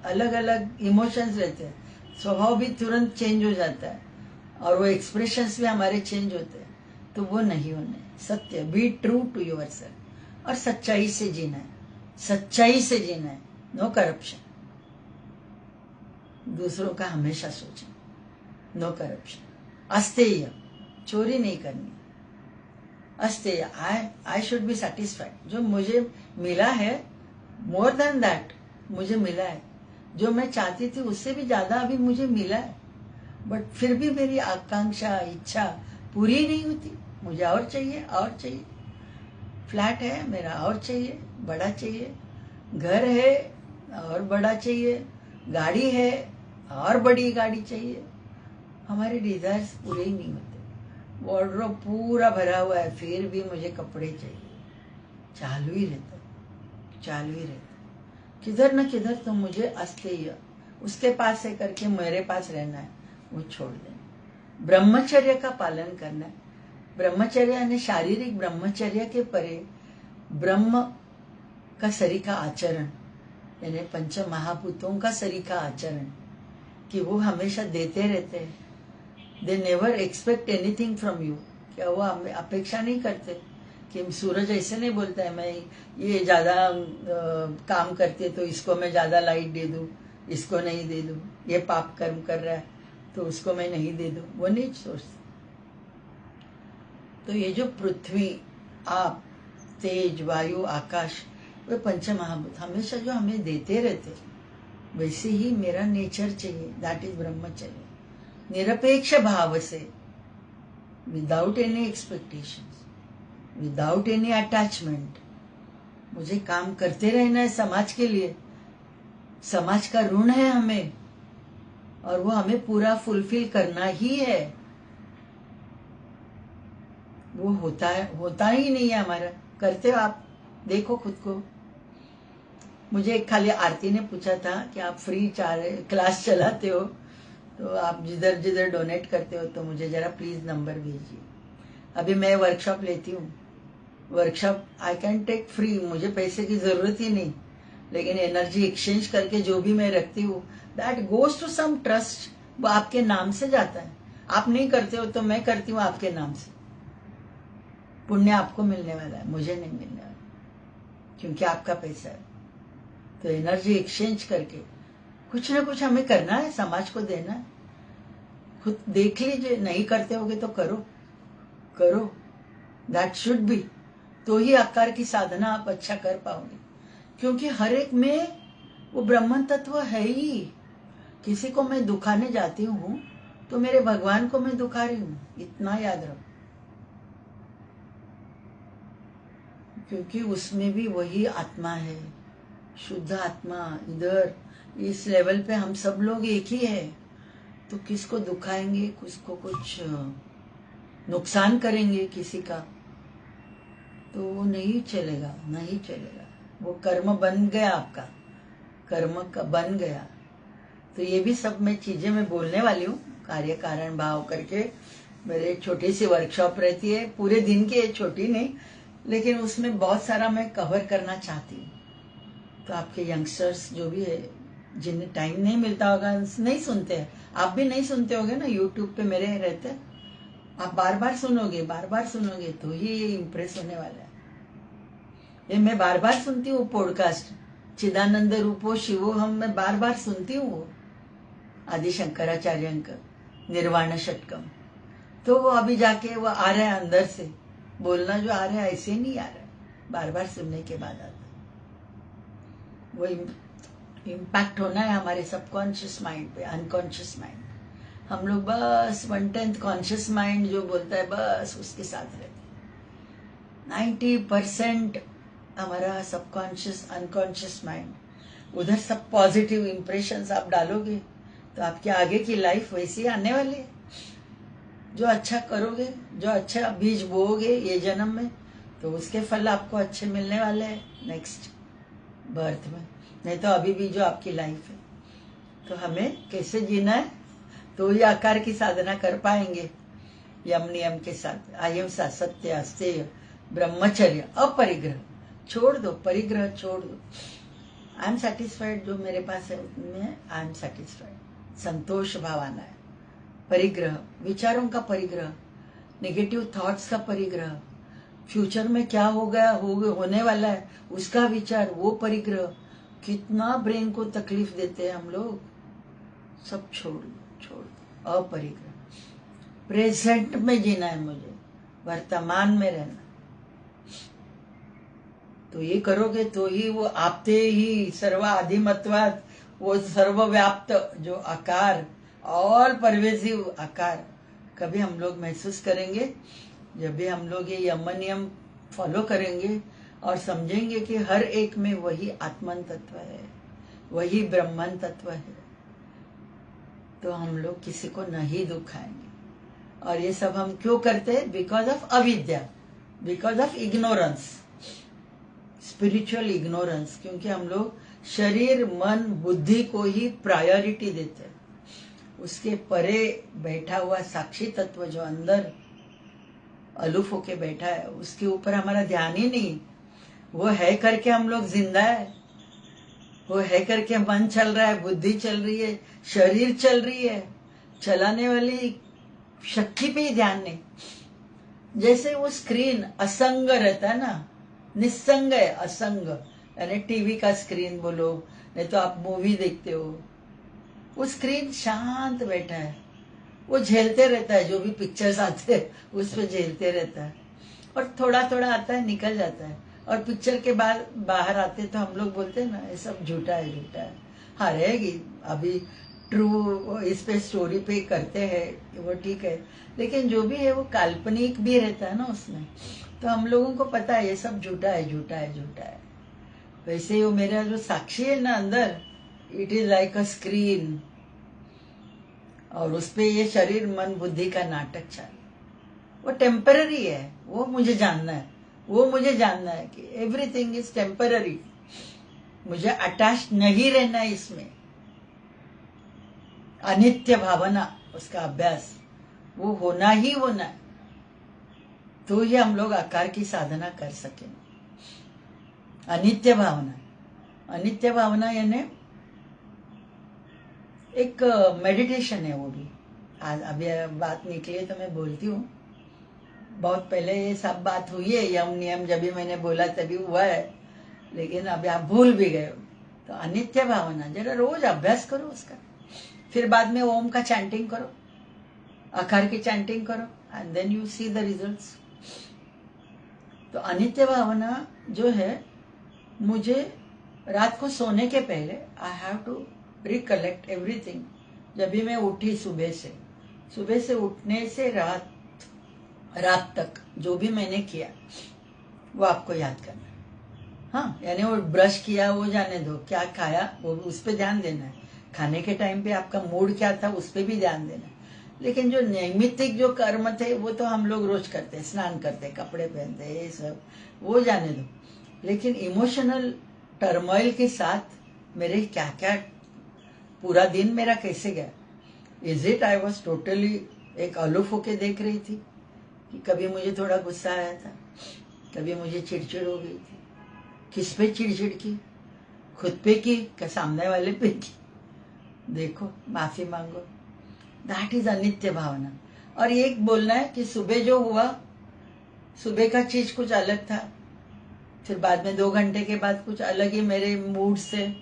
अलग अलग इमोशंस रहते हैं, स्वभाव भी तुरंत चेंज हो जाता है और वो एक्सप्रेशंस भी हमारे चेंज होते हैं, तो वो नहीं होने। सत्य, बी ट्रू टू योरसेल्फ, और सच्चाई से जीना है, सच्चाई से जीना है, नो करप्शन। दूसरों का हमेशा सोचें, नो करप्शन। अस्तेय, चोरी नहीं करनी। अस्तेय, आई शुड बी सेटिस्फाइड, जो मुझे मिला है, मोर देन दैट मुझे मिला है, जो मैं चाहती थी उससे भी ज्यादा अभी मुझे मिला है, बट फिर भी मेरी आकांक्षा, इच्छा पूरी नहीं होती, मुझे और चाहिए, और चाहिए। फ्लैट है मेरा, और चाहिए, बड़ा चाहिए, घर है और बड़ा चाहिए, गाड़ी है और बड़ी गाड़ी चाहिए। हमारे डिजायर्स पूरे ही नहीं होते। वार्डरोब पूरा भरा हुआ है, फिर भी मुझे कपड़े चाहिए, चालू ही रहता, चालू ही रहता, किधर न किधर तो मुझे अस्तेय, उसके पास है करके मेरे पास रहना है, वो छोड़ देना। ब्रह्मचर्य का पालन करना है। ब्रह्मचर्य यानी शारीरिक ब्रह्मचर्य के परे ब्रह्म का सरीखा आचरण, यानी पंच महाभूतों का सरीखा आचरण, कि वो हमेशा देते रहते हैं। They never expect anything from you, क्या वो अपेक्षा नहीं करते कि सूरज ऐसे नहीं बोलता है मैं ये ज्यादा काम करती है तो इसको मैं ज्यादा लाइट दे दूं, इसको नहीं दे दूं, ये पाप कर्म कर रहा है तो उसको मैं नहीं दे दूं, वो नहीं सोचते। तो ये जो पृथ्वी, आप, तेज, वायु, आकाश, वे पंच महाभूत हमेशा जो हमें देते रहते, वैसे ही मेरा नेचर चाहिए, दैट इज ब्रह्मचर्य। निरपेक्ष भाव से, without any expectations, without any attachment, मुझे काम करते रहना है समाज के लिए। समाज का ऋण है हमें और वो हमें पूरा फुलफिल करना ही है। वो होता ही नहीं है हमारा। करते हो आप, देखो खुद को। मुझे खाली आरती ने पूछा था कि आप फ्री क्लास चलाते हो तो आप जिधर जिधर डोनेट करते हो तो मुझे जरा प्लीज नंबर भेजिए। अभी मैं वर्कशॉप लेती हूँ, workshop I can take free, मुझे पैसे की जरूरत ही नहीं, लेकिन एनर्जी एक्सचेंज करके जो भी मैं रखती हूँ that goes to some trust, वो आपके नाम से जाता है। आप नहीं करते हो तो मैं करती हूँ आपके नाम से। पुण्य आपको मिलने वाला है, मुझे नहीं मिलने वाला, क्योंकि आपका पैसा है। तो एनर्जी एक्सचेंज करके कुछ ना कुछ हमें करना है, समाज को देना है। खुद देख लीजिए, नहीं करते होगे तो करो, करो, दैट शुड बी। तो ही आकार की साधना आप अच्छा कर पाओगे, क्योंकि हर एक में वो ब्रह्मन तत्व है ही। किसी को मैं दुखाने जाती हूँ तो मेरे भगवान को मैं दुखा रही हूँ, इतना याद रखो, क्योंकि उसमें भी वही आत्मा है, शुद्ध आत्मा। इधर इस लेवल पे हम सब लोग एक ही है, तो किसको दुखाएंगे, किसको कुछ नुकसान करेंगे किसी का, तो वो नहीं चलेगा, नहीं चलेगा। वो कर्म बन गया, आपका कर्म का बन गया। तो ये भी सब मैं चीजें मैं बोलने वाली हूँ, कार्य कारण भाव करके। मेरे छोटी सी वर्कशॉप रहती है, पूरे दिन की है, छोटी नहीं, लेकिन उसमें बहुत सारा मैं कवर करना चाहती हूँ। तो आपके यंगस्टर्स जो भी है, जिन्हें टाइम नहीं मिलता होगा, नहीं सुनते हैं, आप भी नहीं सुनते होगे ना, यूट्यूब पे मेरे रहते, आप बार बार सुनोगे, बार बार सुनोगे, तो ही ये इम्प्रेस होने वाला है। ये मैं बार बार सुनती हूँ पॉडकास्ट, चिदानंद रूपो शिवो हम, मैं बार बार सुनती हूँ आदि शंकराचार्य का निर्वाण षटकम। तो वो अभी जाके वो आ रहा है अंदर से, बोलना जो आ रहा है ऐसे नहीं आ रहा है, बार बार सुनने के बाद आता है। वो इम्पैक्ट होना है हमारे सबकॉन्शियस माइंड पे, अनकॉन्शियस माइंड। हम लोग बस 1/10 कॉन्शियस माइंड जो बोलता है बस उसके साथ रहते हैं। 90% हमारा सबकॉन्शियस अनकॉन्शियस माइंड, उधर सब पॉजिटिव इंप्रेशंस आप डालोगे तो आपके आगे की लाइफ वैसी आने वाली है। जो अच्छा करोगे, जो अच्छा बीज बोओगे ये जन्म में, तो उसके फल आपको अच्छे मिलने वाले हैं नेक्स्ट बर्थ में। नहीं तो अभी भी जो आपकी लाइफ है, तो हमें कैसे जीना है, तो ये आकार की साधना कर पाएंगे यम नियम के साथ। अहिंसा, सत्य, अस्तेय, ब्रह्मचर्य, अपरिग्रह छोड़ दो, परिग्रह छोड़ दो। आई एम सेटिस्फाइड, जो मेरे पास है उनमें आई एम सेटिस्फाइड, संतोष भाव आना है। परिग्रह, विचारों का परिग्रह, नेगेटिव थॉट्स का परिग्रह, फ्यूचर में क्या हो गया, होने वाला है उसका विचार, वो परिग्रह। कितना ब्रेन को तकलीफ देते हैं हम लोग, सब छोड़ दो, छोड़ दो, अपरिग्रह। प्रेजेंट में जीना है मुझे, वर्तमान में रहना। तो ये करोगे तो ही वो आपते ही सर्व आदिमत्वाद, वो सर्वव्याप्त जो आकार, ऑल परवेसिव आकार कभी हम लोग महसूस करेंगे जब भी हम लोग ये यम नियम फॉलो करेंगे और समझेंगे कि हर एक में वही आत्मन तत्व है, वही ब्रह्मन तत्व है। तो हम लोग किसी को नहीं दुखाएंगे। और ये सब हम क्यों करते हैं? बिकॉज ऑफ अविद्या, because of ignorance, spiritual ignorance. क्योंकि हम लोग शरीर, मन, बुद्धि को ही प्रायोरिटी देते हैं। उसके परे बैठा हुआ साक्षी तत्व जो अंदर अलूफ होके बैठा है, उसके ऊपर हमारा ध्यान ही नहीं। वो है करके हम लोग जिंदा है, वो है करके मन चल रहा है, बुद्धि चल रही है, शरीर चल रही है, चलाने वाली शक्ति पे ही ध्यान नहीं। जैसे वो स्क्रीन असंग रहता है ना, निस्संग है, असंग, यानी टीवी का स्क्रीन बोलो, नहीं तो आप मूवी देखते हो, वो स्क्रीन शांत बैठा है, वो झेलते रहता है, जो भी पिक्चर्स आते हैं उस पर झेलते रहता है, और थोड़ा थोड़ा आता है, निकल जाता है, और पिक्चर के बाद बाहर आते तो हम लोग बोलते हैं ना ये सब झूठा है, झूठा है। हाँ रहेगी, अभी ट्रू इस पे स्टोरी पे करते हैं वो ठीक है, लेकिन जो भी है वो काल्पनिक भी रहता है ना उसमें, तो हम लोगों को पता है ये सब झूठा है, झूठा है, झूठा है। वैसे ही वो मेरा जो साक्षी है ना अंदर, it is like a screen, और उसपे ये शरीर मन बुद्धि का नाटक चालू। वो टेम्पररी है, वो मुझे जानना है, वो मुझे जानना है कि एवरीथिंग इज टेम्पररी। मुझे अटैच नहीं रहना है इसमें। अनित्य भावना, उसका अभ्यास वो होना ही होना है, तो ही हम लोग आकार की साधना कर सकें। अनित्य भावना, अनित्य भावना यानी एक मेडिटेशन है वो भी। आज अभी बात निकली है तो मैं बोलती हूँ। बहुत पहले ये सब बात हुई है, यम नियम जब भी मैंने बोला तभी हुआ है, लेकिन अभी आप भूल भी गए हो। तो अनित्य भावना जरा रोज अभ्यास करो उसका, फिर बाद में ओम का चैंटिंग करो, अकार की चैंटिंग करो, and then you see the results. तो अनित्य भावना जो है, मुझे रात को सोने के पहले I have to recollect everything. जब भी मैं उठी सुबह से उठने से रात तक जो भी मैंने किया वो आपको याद करना है। हाँ, यानी वो ब्रश किया वो जाने दो, क्या खाया वो उस पर ध्यान देना है, खाने के टाइम पे आपका मूड क्या था उस पर भी ध्यान देना है। लेकिन जो नैमित्तिक जो कर्म थे वो तो हम लोग रोज करते हैं, स्नान करते, कपड़े पहनते, ये सब वो जाने दो। लेकिन इमोशनल टर्मोइल के साथ मेरे क्या क्या, पूरा दिन मेरा कैसे गया, is it I was totally एक अलूफ होके देख रही थी कि कभी मुझे थोड़ा गुस्सा आया था, कभी मुझे चिड़चिड़ हो गई थी। किस पे चिड़चिड़ की, खुद पे की क्या सामने वाले पे की? देखो, माफी मांगो, दैट इज अनित्य भावना। और एक बोलना है कि सुबह जो हुआ, सुबह का चीज कुछ अलग था, फिर बाद में 2 घंटे के बाद कुछ अलग ही मेरे मूड से,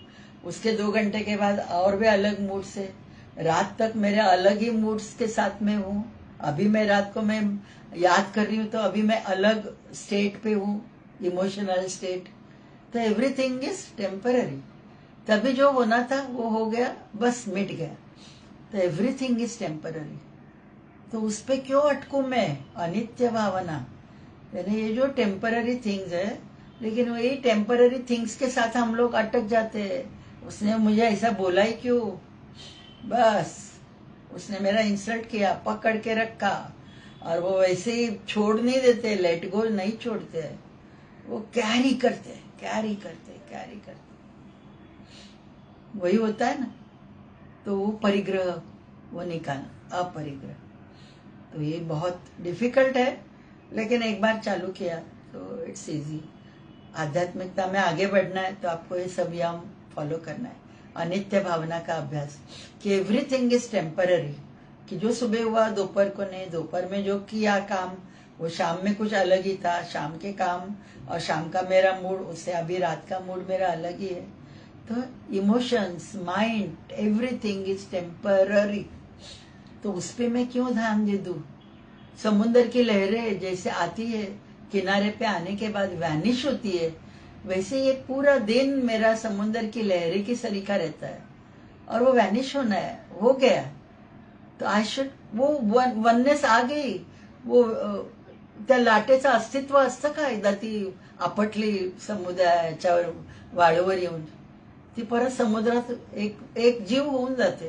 उसके 2 घंटे के बाद और भी अलग मूड से, रात तक मेरे अलग ही मूड्स के साथ में हूँ। अभी मैं रात को मैं याद कर रही हूँ तो अभी मैं अलग स्टेट पे हूँ, इमोशनल स्टेट। तो एवरीथिंग इज टेम्पररी। तभी जो होना था वो हो गया, बस मिट गया। तो एवरीथिंग इज टेम्पररी। तो उस पे क्यों अटकू मैं? अनित्य भावना यानी ये जो टेम्पररी थिंग्स है, लेकिन वही टेम्पररी थिंग्स के साथ हम लोग अटक जाते हैं। उसने मुझे ऐसा बोला ही क्यों, बस उसने मेरा इंसल्ट किया, पकड़ के रखा, और वो वैसे ही छोड़ नहीं देते, लेट गो नहीं छोड़ते, वो कैरी करते। वही होता है ना। तो वो परिग्रह, वो निकालना, अपरिग्रह। तो ये बहुत डिफिकल्ट है, लेकिन एक बार चालू किया तो इट्स इजी। आध्यात्मिकता में आगे बढ़ना है तो आपको ये सब यम फॉलो करना है। अनित्य भावना का अभ्यास कि एवरीथिंग इज टेम्पररी, कि जो सुबह हुआ दोपहर को नहीं, दोपहर में जो किया काम वो शाम में कुछ अलग ही था, शाम के काम और शाम का मेरा मूड, उससे अभी रात का मूड मेरा अलग ही है। तो emotions, mind, everything is temporary. तो उस पे मैं क्यों ध्यान दे दूं? समुद्र की लहरें जैसे आती है, किनारे पे आने के बाद वैनिश होती है, वैसे ये पूरा दिन मेरा समुद्र की लहरें की सलीका रहता है, और वो वैनिश होना है, हो गया। तो आई शुड, वो वननेस आ गई, वो त्या लाटेचं अस्तित्व असतं का? एकदा ती आपटली समुद्राच्या वाळूवर येऊन, ती परत समुद्रात एक जीव होऊन जाते।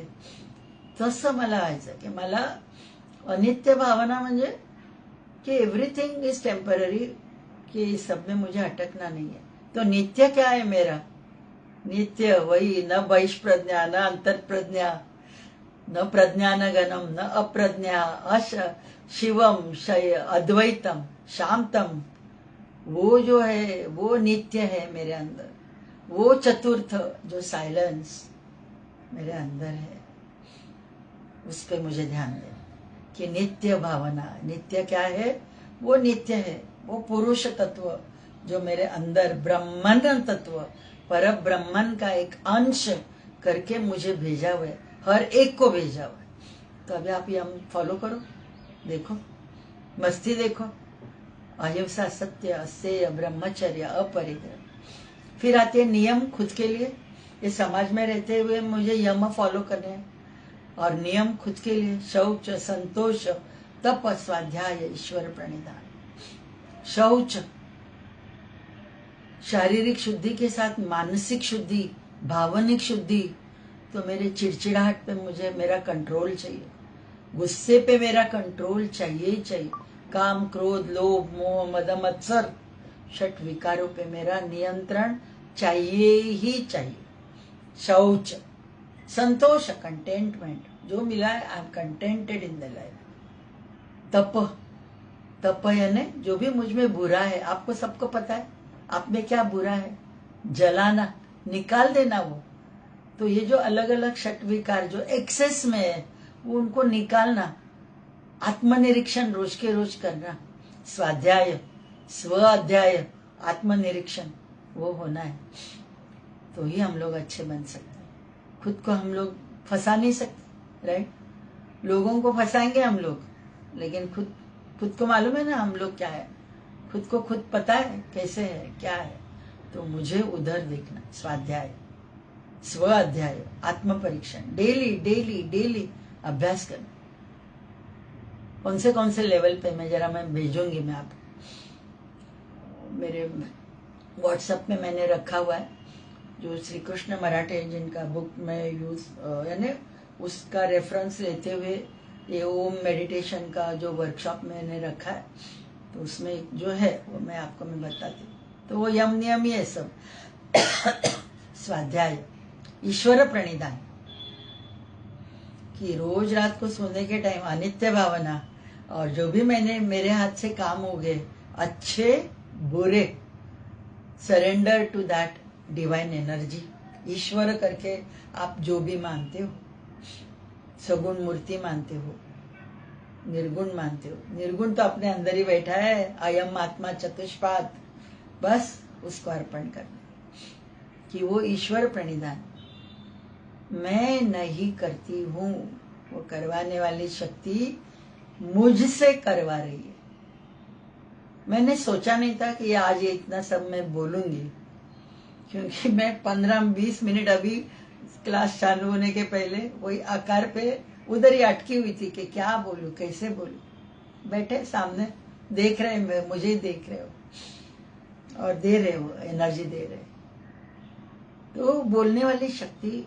तसं मला व्हायचं की मला अनित्य भावना म्हणजे कि एवरीथिंग इज टेम्पररी, कि इस सब में मुझे अटकना नहीं है। तो नित्य क्या है मेरा? नित्य वही न बहिष्प्रज्ञा, न अंतर्प्रज्ञा, न प्रज्ञान गणम, न अप्रज्ञा, शिवम, अद्वैतम, शांतम, वो जो है वो नित्य है मेरे अंदर। वो चतुर्थ जो साइलेंस मेरे अंदर है, उस पे मुझे ध्यान देना कि नित्य भावना, नित्य क्या है? वो नित्य है, वो पुरुष तत्व जो मेरे अंदर, ब्रह्मन तत्व, पर ब्रह्मन का एक अंश करके मुझे भेजा हुआ है, हर एक को भेजा हुआ है। तो अभी आप ये हम फॉलो करो, देखो, मस्ती देखो, अहिंसा, सत्य, अस्तेय, ब्रह्मचर्य, अपरिग्रह। फिर आते हैं नियम खुद के लिए। ये समाज में रहते हुए मुझे यम फॉलो करने हैं, और नियम खुद के लिए शौच, संतोष, तप, स्वाध्याय, ईश्वर प्रणिधान। शौच शारीरिक शुद्धि के साथ मानसिक शुद्धि, भावनिक शुद्धि। तो मेरे चिड़चिड़ाहट पे मुझे मेरा कंट्रोल चाहिए, गुस्से पे मेरा कंट्रोल चाहिए ही चाहिए, काम, क्रोध, लोभ, मोह, मद, मत्सर, 6 विकारों पे मेरा नियंत्रण चाहिए ही चाहिए। शौच, संतोष, कंटेंटमेंट, जो मिला है I am contented in the life. तप, तप यानी जो भी मुझ में बुरा है, आपको सबको पता है आप में क्या बुरा है, जलाना, निकाल देना वो। तो ये जो अलग अलग षट विकार जो एक्सेस में है वो उनको निकालना, आत्मनिरीक्षण रोज के रोज करना, स्वाध्याय स्व अध्याय आत्मनिरीक्षण वो होना है, तो ही हम लोग अच्छे बन सकते हैं। खुद को हम लोग फंसा नहीं सकते, राइट? लोगों को फंसाएंगे हम लोग, लेकिन खुद को मालूम है ना हम लोग क्या है, खुद को खुद पता है कैसे है क्या है। तो मुझे उधर देखना, स्वाध्याय स्व अध्याय आत्म परीक्षण, डेली डेली डेली अभ्यास करना। कौन से लेवल पे मैं भेजूंगी, मैं आपको मेरे व्हाट्सएप में मैंने रखा हुआ है, जो श्री कृष्ण मराठे जिनका बुक में यूज यानी उसका रेफरेंस लेते हुए ये ओम मेडिटेशन का जो वर्कशॉप मैंने रखा है, तो उसमें जो है वो मैं आपको बताती हूँ। तो वो यम नियम ही है सब। स्वाध्याय ईश्वर प्रणिधान, कि रोज रात को सोने के टाइम अनित्य भावना, और जो भी मेरे हाथ से काम हो गए अच्छे बुरे, surrender to that divine energy. ईश्वर करके आप जो भी मानते हो, सगुण मूर्ति मानते हो, निर्गुण मानते हो, निर्गुण तो अपने अंदर ही बैठा है, अयम आत्मा चतुष्पाद, बस उसको अर्पण करना कि वो ईश्वर प्रणिधान मैं नहीं करती हूँ, वो करवाने वाली शक्ति मुझसे करवा रही है। मैंने सोचा नहीं था कि आज ये इतना सब मैं बोलूंगी, क्योंकि मैं 15-20 मिनट अभी क्लास चालू होने के पहले वही आकार पे उधर ही अटकी हुई थी कि क्या बोलूं, कैसे बोलूं। बैठे सामने देख रहे, मुझे ही देख रहे हो और दे रहे हो, एनर्जी दे रहे। तो बोलने वाली शक्ति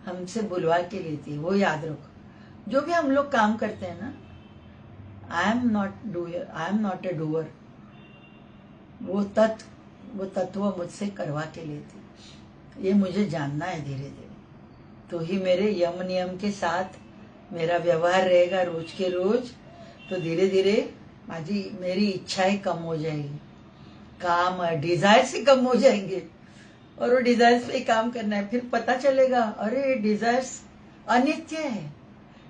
हमसे बुलवा के लेती है, वो याद रखो। जो भी हम लोग काम करते हैं ना, I am not a doer, वो तत्व मुझसे करवा के लेती, ये मुझे जानना है धीरे धीरे। तो ही मेरे यम नियम के साथ मेरा व्यवहार रहेगा रोज के रोज, तो धीरे धीरे मेरी इच्छाएं कम हो जाएगी, काम डिजायर्स ही कम हो जाएंगे, और वो डिजायर्स पे काम करना है। फिर पता चलेगा अरे डिजायर्स अनित्य है,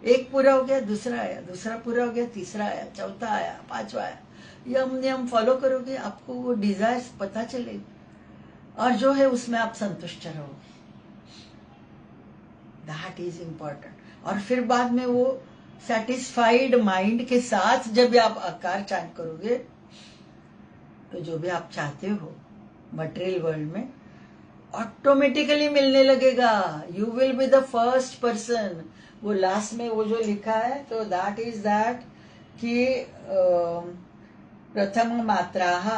एक पूरा हो गया दूसरा आया, दूसरा पूरा हो गया तीसरा आया, चौथा आया, पांचवा आया। यम नियम फॉलो करोगे आपको वो डिजायर्स पता चलेगी, और जो है उसमें आप संतुष्ट रहोगे। That is important. और फिर बाद में वो सेटिस्फाइड माइंड के साथ जब आप आकार चांट करोगे, तो जो भी आप चाहते हो मटेरियल वर्ल्ड में ऑटोमेटिकली मिलने लगेगा। You will be the first person. वो लास्ट में वो जो लिखा है, तो दैट इज दैट कि प्रथम मात्राः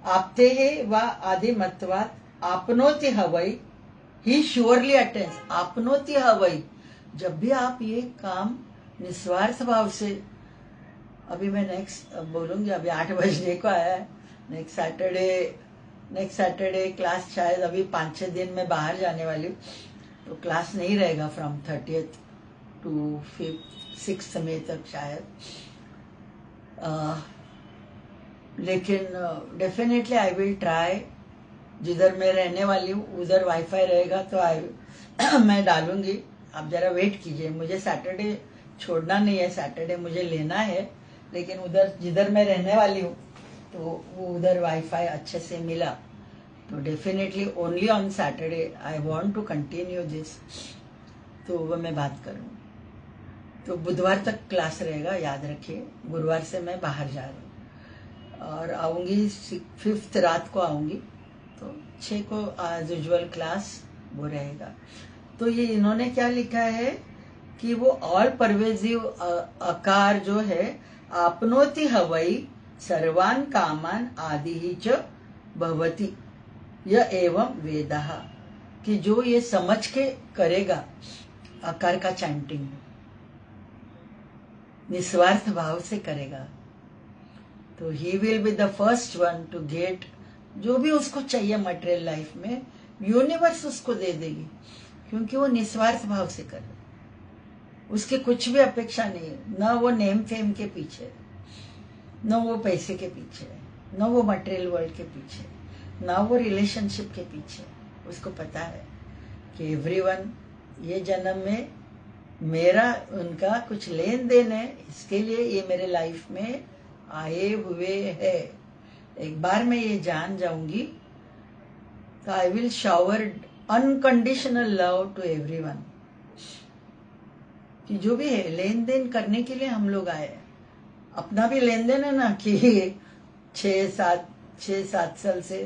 आप्तेः वा आदिमत्वात् आपनोति हवै ही श्योरली अटेन्स। आपनोति हवै, जब भी आप ये काम निस्वार्थ भाव से, अभी मैं नेक्स्ट बोलूंगी, अभी 8 बजने को आया है, नेक्स्ट सैटरडे क्लास, शायद अभी 5-6 दिन में बाहर जाने वाली हूँ, तो क्लास नहीं रहेगा फ्रॉम 30th to 6th मई तक शायद। लेकिन डेफिनेटली आई विल ट्राई, जिधर मैं रहने वाली हूँ उधर वाईफाई रहेगा तो मैं डालूंगी। आप जरा वेट कीजिए, मुझे सैटरडे छोड़ना नहीं है, सैटरडे मुझे लेना है, लेकिन उधर जिधर मैं रहने वाली हूँ तो वो उधर वाईफाई अच्छे से मिला, तो definitely only on Saturday I want to continue this, तो वो मैं बात करूँ। तो बुधवार तक क्लास रहेगा, याद रखिए। गुरुवार से मैं बाहर जा रही हूँ और आऊँगी 5th रात को आऊँगी, तो 6 को एज यूजुअल क्लास वो रहेगा। तो ये इन्होंने क्या लिखा है कि वो ऑल परवेजिव आकार जो है, आपनोति हवै सर्वान कामान आदि ही च भवति यह एवं वेदः, कि जो ये समझ के करेगा आकार का चैंटिंग, निस्वार्थ भाव से करेगा, तो he will be the first one to get जो भी उसको चाहिए मटेरियल लाइफ में, यूनिवर्स उसको दे देगी, क्योंकि वो निस्वार्थ भाव से कर रहा है। उसकी कुछ भी अपेक्षा नहीं है, न वो नेम फेम के पीछे, न वो पैसे के पीछे, न वो मटेरियल वर्ल्ड के पीछे, ना वो रिलेशनशिप के पीछे। उसको पता है कि एवरीवन ये जन्म में मेरा उनका कुछ लेन देन है, इसके लिए ये मेरे लाइफ में आए हुए है। एक बार मैं ये जान जाऊंगी तो I will shower unconditional love to everyone. कि जो भी है लेन देन करने के लिए हम लोग आए। अपना भी लेन देन है ना कि 6-7 साल से,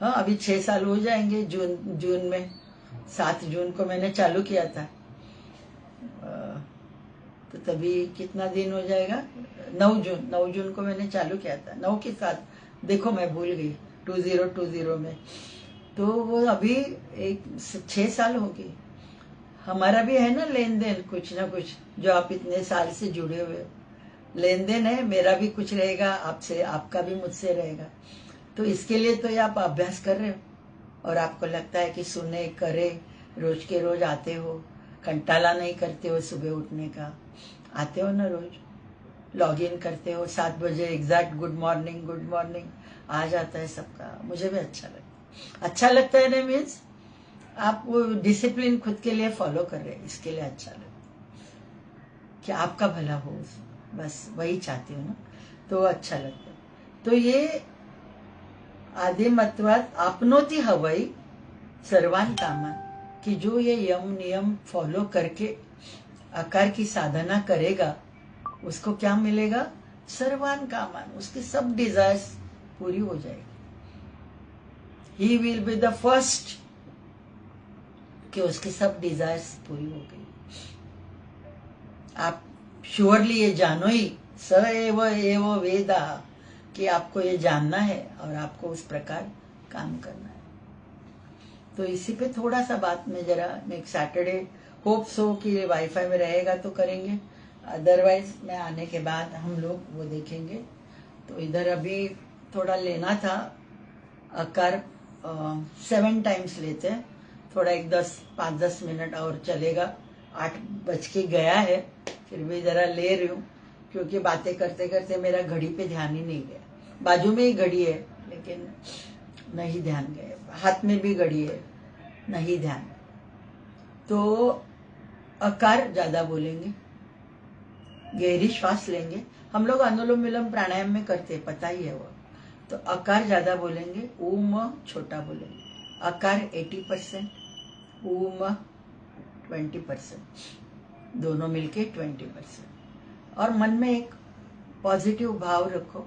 हाँ अभी 6 साल हो जाएंगे जून में। 7 जून को मैंने चालू किया था, तो तभी कितना दिन हो जाएगा, 9 जून को मैंने चालू किया था। 9 के साथ देखो मैं भूल गई 2020 में, तो वो अभी 6 साल हो गए। हमारा भी है ना लेन देन कुछ ना कुछ, जो आप इतने साल से जुड़े हुए हो। लेन देन है, मेरा भी कुछ रहेगा आपसे, आपका भी मुझसे रहेगा। तो इसके लिए तो ये आप अभ्यास कर रहे हो और आपको लगता है कि सुने करे, रोज के रोज आते हो, कंटाला नहीं करते हो सुबह उठने का, आते हो ना रोज, लॉग इन करते हो 7 बजे एग्जैक्ट, गुड मॉर्निंग आ जाता है सबका। मुझे भी अच्छा लगता है ना, मीन्स आप वो डिसिप्लिन खुद के लिए फॉलो कर रहे हैं, इसके लिए अच्छा लगता है कि आपका भला हो, बस वही चाहती हूँ ना, तो अच्छा लगता है। तो ये आदिमत्वात आपनोती हवाई सर्वान कामान, कि जो ये यम नियम फॉलो करके आकार की साधना करेगा उसको क्या मिलेगा, सर्वान कामान, उसकी सब डिजायर्स पूरी हो जाएगी। ही विल बी द फर्स्ट कि उसकी सब डिजायर्स पूरी हो गई। आप श्योरली ये जानो ही, स एव वेदा, कि आपको ये जानना है और आपको उस प्रकार काम करना है। तो इसी पे थोड़ा सा बात में जरा नेक्स्ट सैटरडे होप सो कि वाईफाई में रहेगा तो करेंगे, अदरवाइज मैं आने के बाद हम लोग वो देखेंगे। तो इधर अभी थोड़ा लेना था, आकार 7 टाइम्स लेते हैं, थोड़ा 5-10 मिनट और चलेगा। 8 बज के गया है, फिर भी जरा ले रही हूँ क्योंकि बातें करते करते मेरा घड़ी पे ध्यान ही नहीं गया। बाजू में ही घड़ी है लेकिन नहीं ध्यान गया, हाथ में भी घड़ी है नहीं ध्यान। तो आकार ज्यादा बोलेंगे, गहरी श्वास लेंगे। हम लोग अनुलोम विलोम प्राणायाम में करते, पता ही है वो। तो आकार ज्यादा बोलेंगे, ऊम छोटा बोलेंगे। आकार 80%, ऊम 20%, दोनों मिलके 20%। और मन में एक पॉजिटिव भाव रखो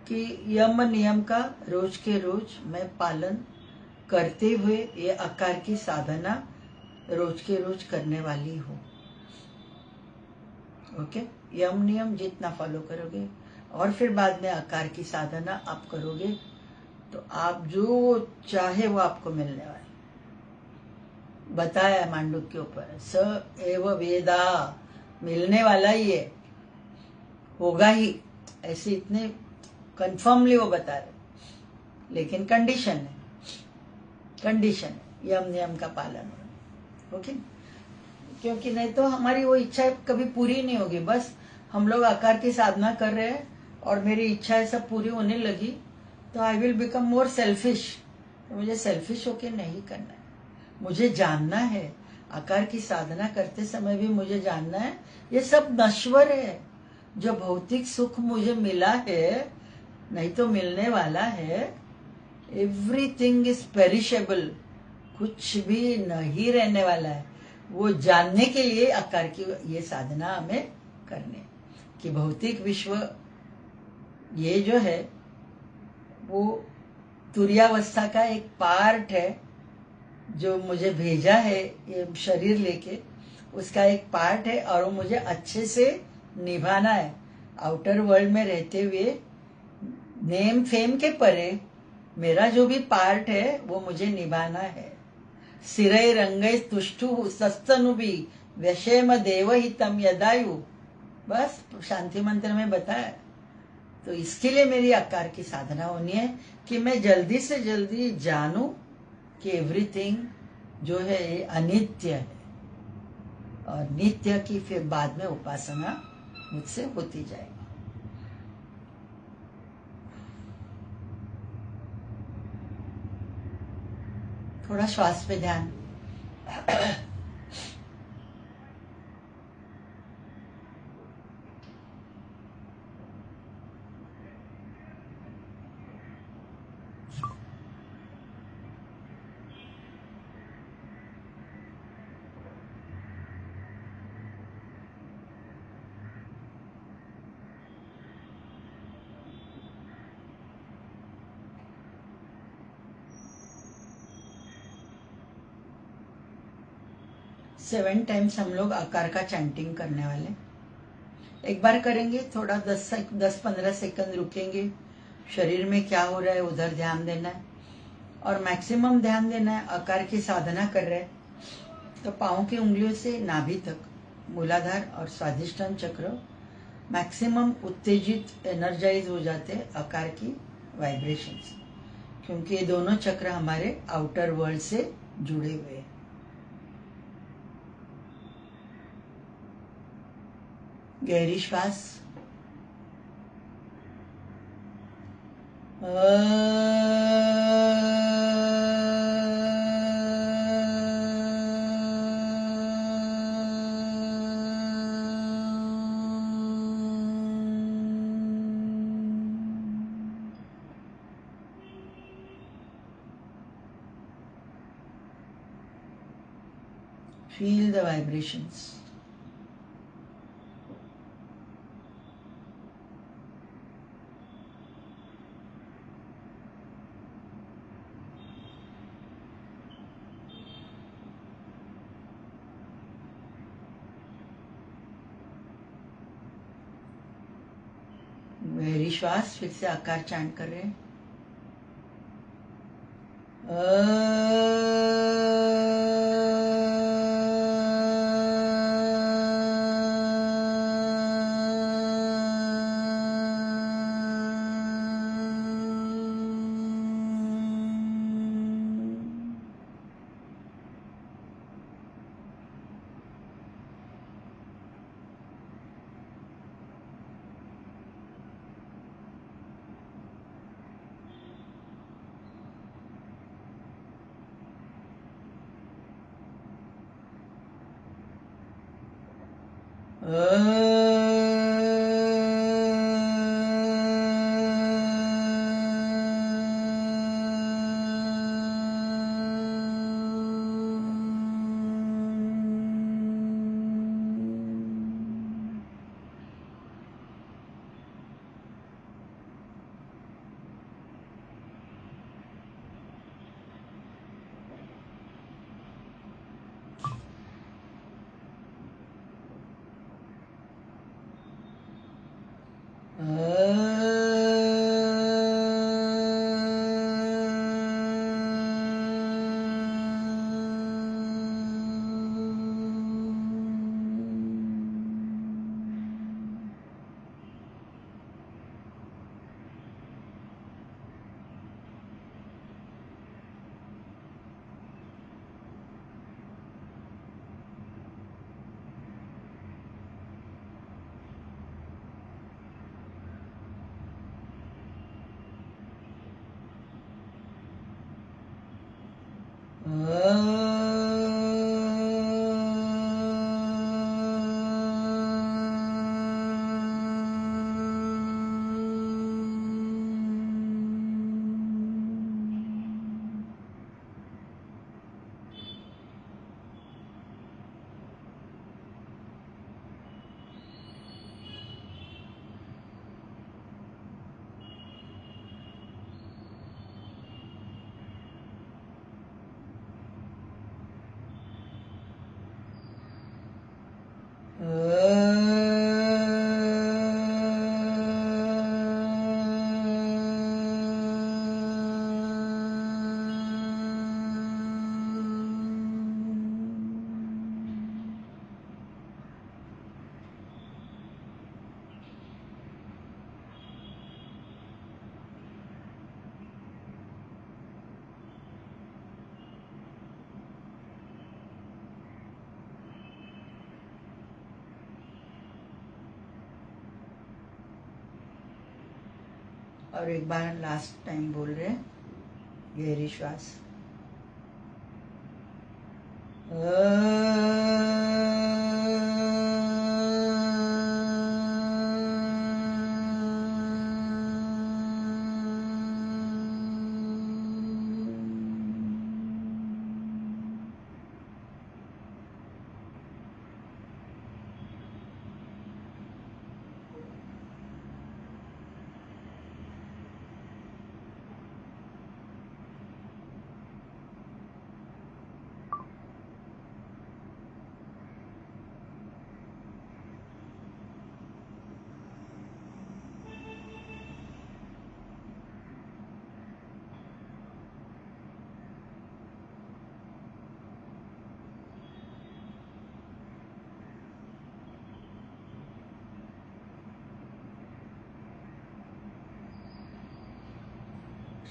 कि यम नियम का रोज के रोज मैं पालन करते हुए ये आकार की साधना रोज के रोज करने वाली हूँ। ओके, यम नियम जितना फॉलो करोगे और फिर बाद में आकार की साधना आप करोगे तो आप जो चाहे वो आपको मिलने वाला। बताया मांडुक के ऊपर, स एव वेदा, मिलने वाला ही है, होगा ही, ऐसे इतने कंफर्मली वो बता रहे। लेकिन कंडीशन है यम नियम का पालन। ओके, क्योंकि नहीं तो हमारी वो इच्छा कभी पूरी नहीं होगी। बस हम लोग आकार की साधना कर रहे हैं और मेरी इच्छाएं सब पूरी होने लगी तो I will become more selfish. तो मुझे सेल्फिश होके नहीं करना है, मुझे जानना है। आकार की साधना करते समय भी मुझे जानना है ये सब नश्वर है। जो भौतिक सुख मुझे मिला है, नहीं तो मिलने वाला है, एवरीथिंग इज पेरिशेबल, कुछ भी नहीं रहने वाला है। वो जानने के लिए आकार की ये साधना हमें करने कि भौतिक विश्व ये जो है वो तुर्यावस्था का एक पार्ट है जो मुझे भेजा है ये शरीर लेके, उसका एक पार्ट है और वो मुझे अच्छे से निभाना है। आउटर वर्ल्ड में रहते हुए नेम फेम के परे मेरा जो भी पार्ट है वो मुझे निभाना है। सिरई रंगई तुष्टु सस्तनु भी व्यशेम देवहितम यदायु, बस शांति मंत्र में बताया। तो इसके लिए मेरी आकार की साधना होनी है कि मैं जल्दी से जल्दी जानूं कि एवरीथिंग जो है ये अनित्य है और नित्य की फिर बाद में उपासना मुझसे होती जाएगी। थोड़ा श्वास पे ध्यान। सेवन टाइम्स हम लोग आकार का चैंटिंग करने वाले। एक बार करेंगे, थोड़ा 10-15 सेकंड रुकेंगे, शरीर में क्या हो रहा है उधर ध्यान देना है, और मैक्सिमम ध्यान देना है। आकार की साधना कर रहे हैं तो पाँव की उंगलियों से नाभि तक मूलाधार और स्वाधिष्ठान चक्र मैक्सिमम उत्तेजित, एनर्जाइज हो जाते हैं आकार की वाइब्रेशंस, क्योंकि ये दोनों चक्र हमारे आउटर वर्ल्ड से जुड़े हुए हैं। गहरी श्वास। Feel the vibrations. गहरी श्वास, फिर से आकार चैंट कर रहे हैं। और एक बार लास्ट टाइम बोल रहे हैं, गहरी श्वास।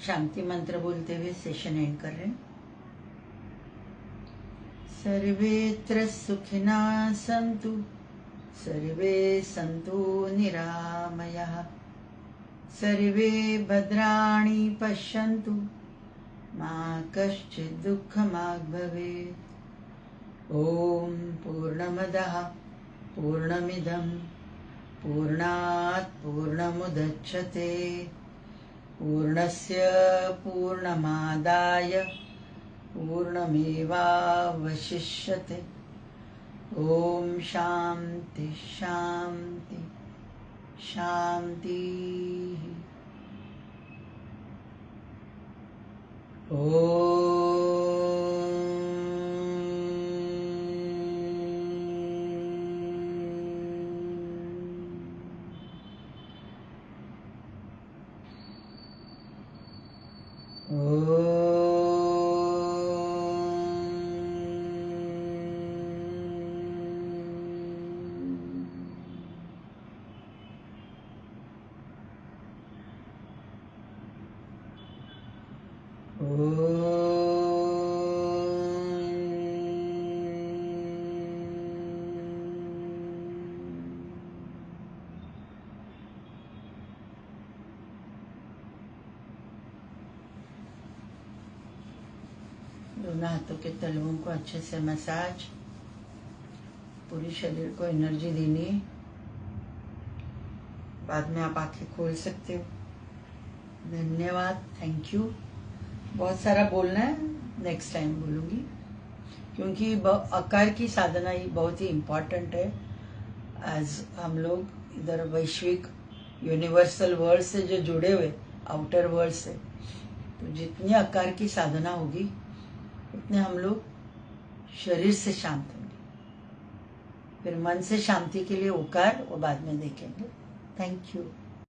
शांति मंत्र बोलते हुए सेशन एंड कर रहे हैं। सर्वेत्र सुखिना सन्तु, सर्वे सन्तु निरामयाः, सर्वे भद्राणि पश्यन्तु, मा कश्चित् दुःखमाग् भवेत्। ॐ पूर्णमदः पूर्णमिदं पूर्णात् पूर्णमुदच्यते, पूर्णस्य पूर्णमादाय पूर्णमेवावशिष्यते। ॐ शान्ति शान्ति शान्तिः। दोनों हाथों के तलवों को अच्छे से मसाज, पूरे शरीर को एनर्जी देनी है। बाद में आप आंखें खोल सकते हो। धन्यवाद, थैंक यू। बहुत सारा बोलना है, नेक्स्ट टाइम बोलूँगी, क्योंकि आकार की साधना ही बहुत ही इम्पोर्टेंट है। एज हम लोग इधर वैश्विक यूनिवर्सल वर्ल्ड से जो जुड़े हुए, आउटर वर्ल्ड से, तो जितनी आकार की साधना होगी उतने हम लोग शरीर से शांत होंगे। फिर मन से शांति के लिए ओकार वो बाद में देखेंगे। Thank you.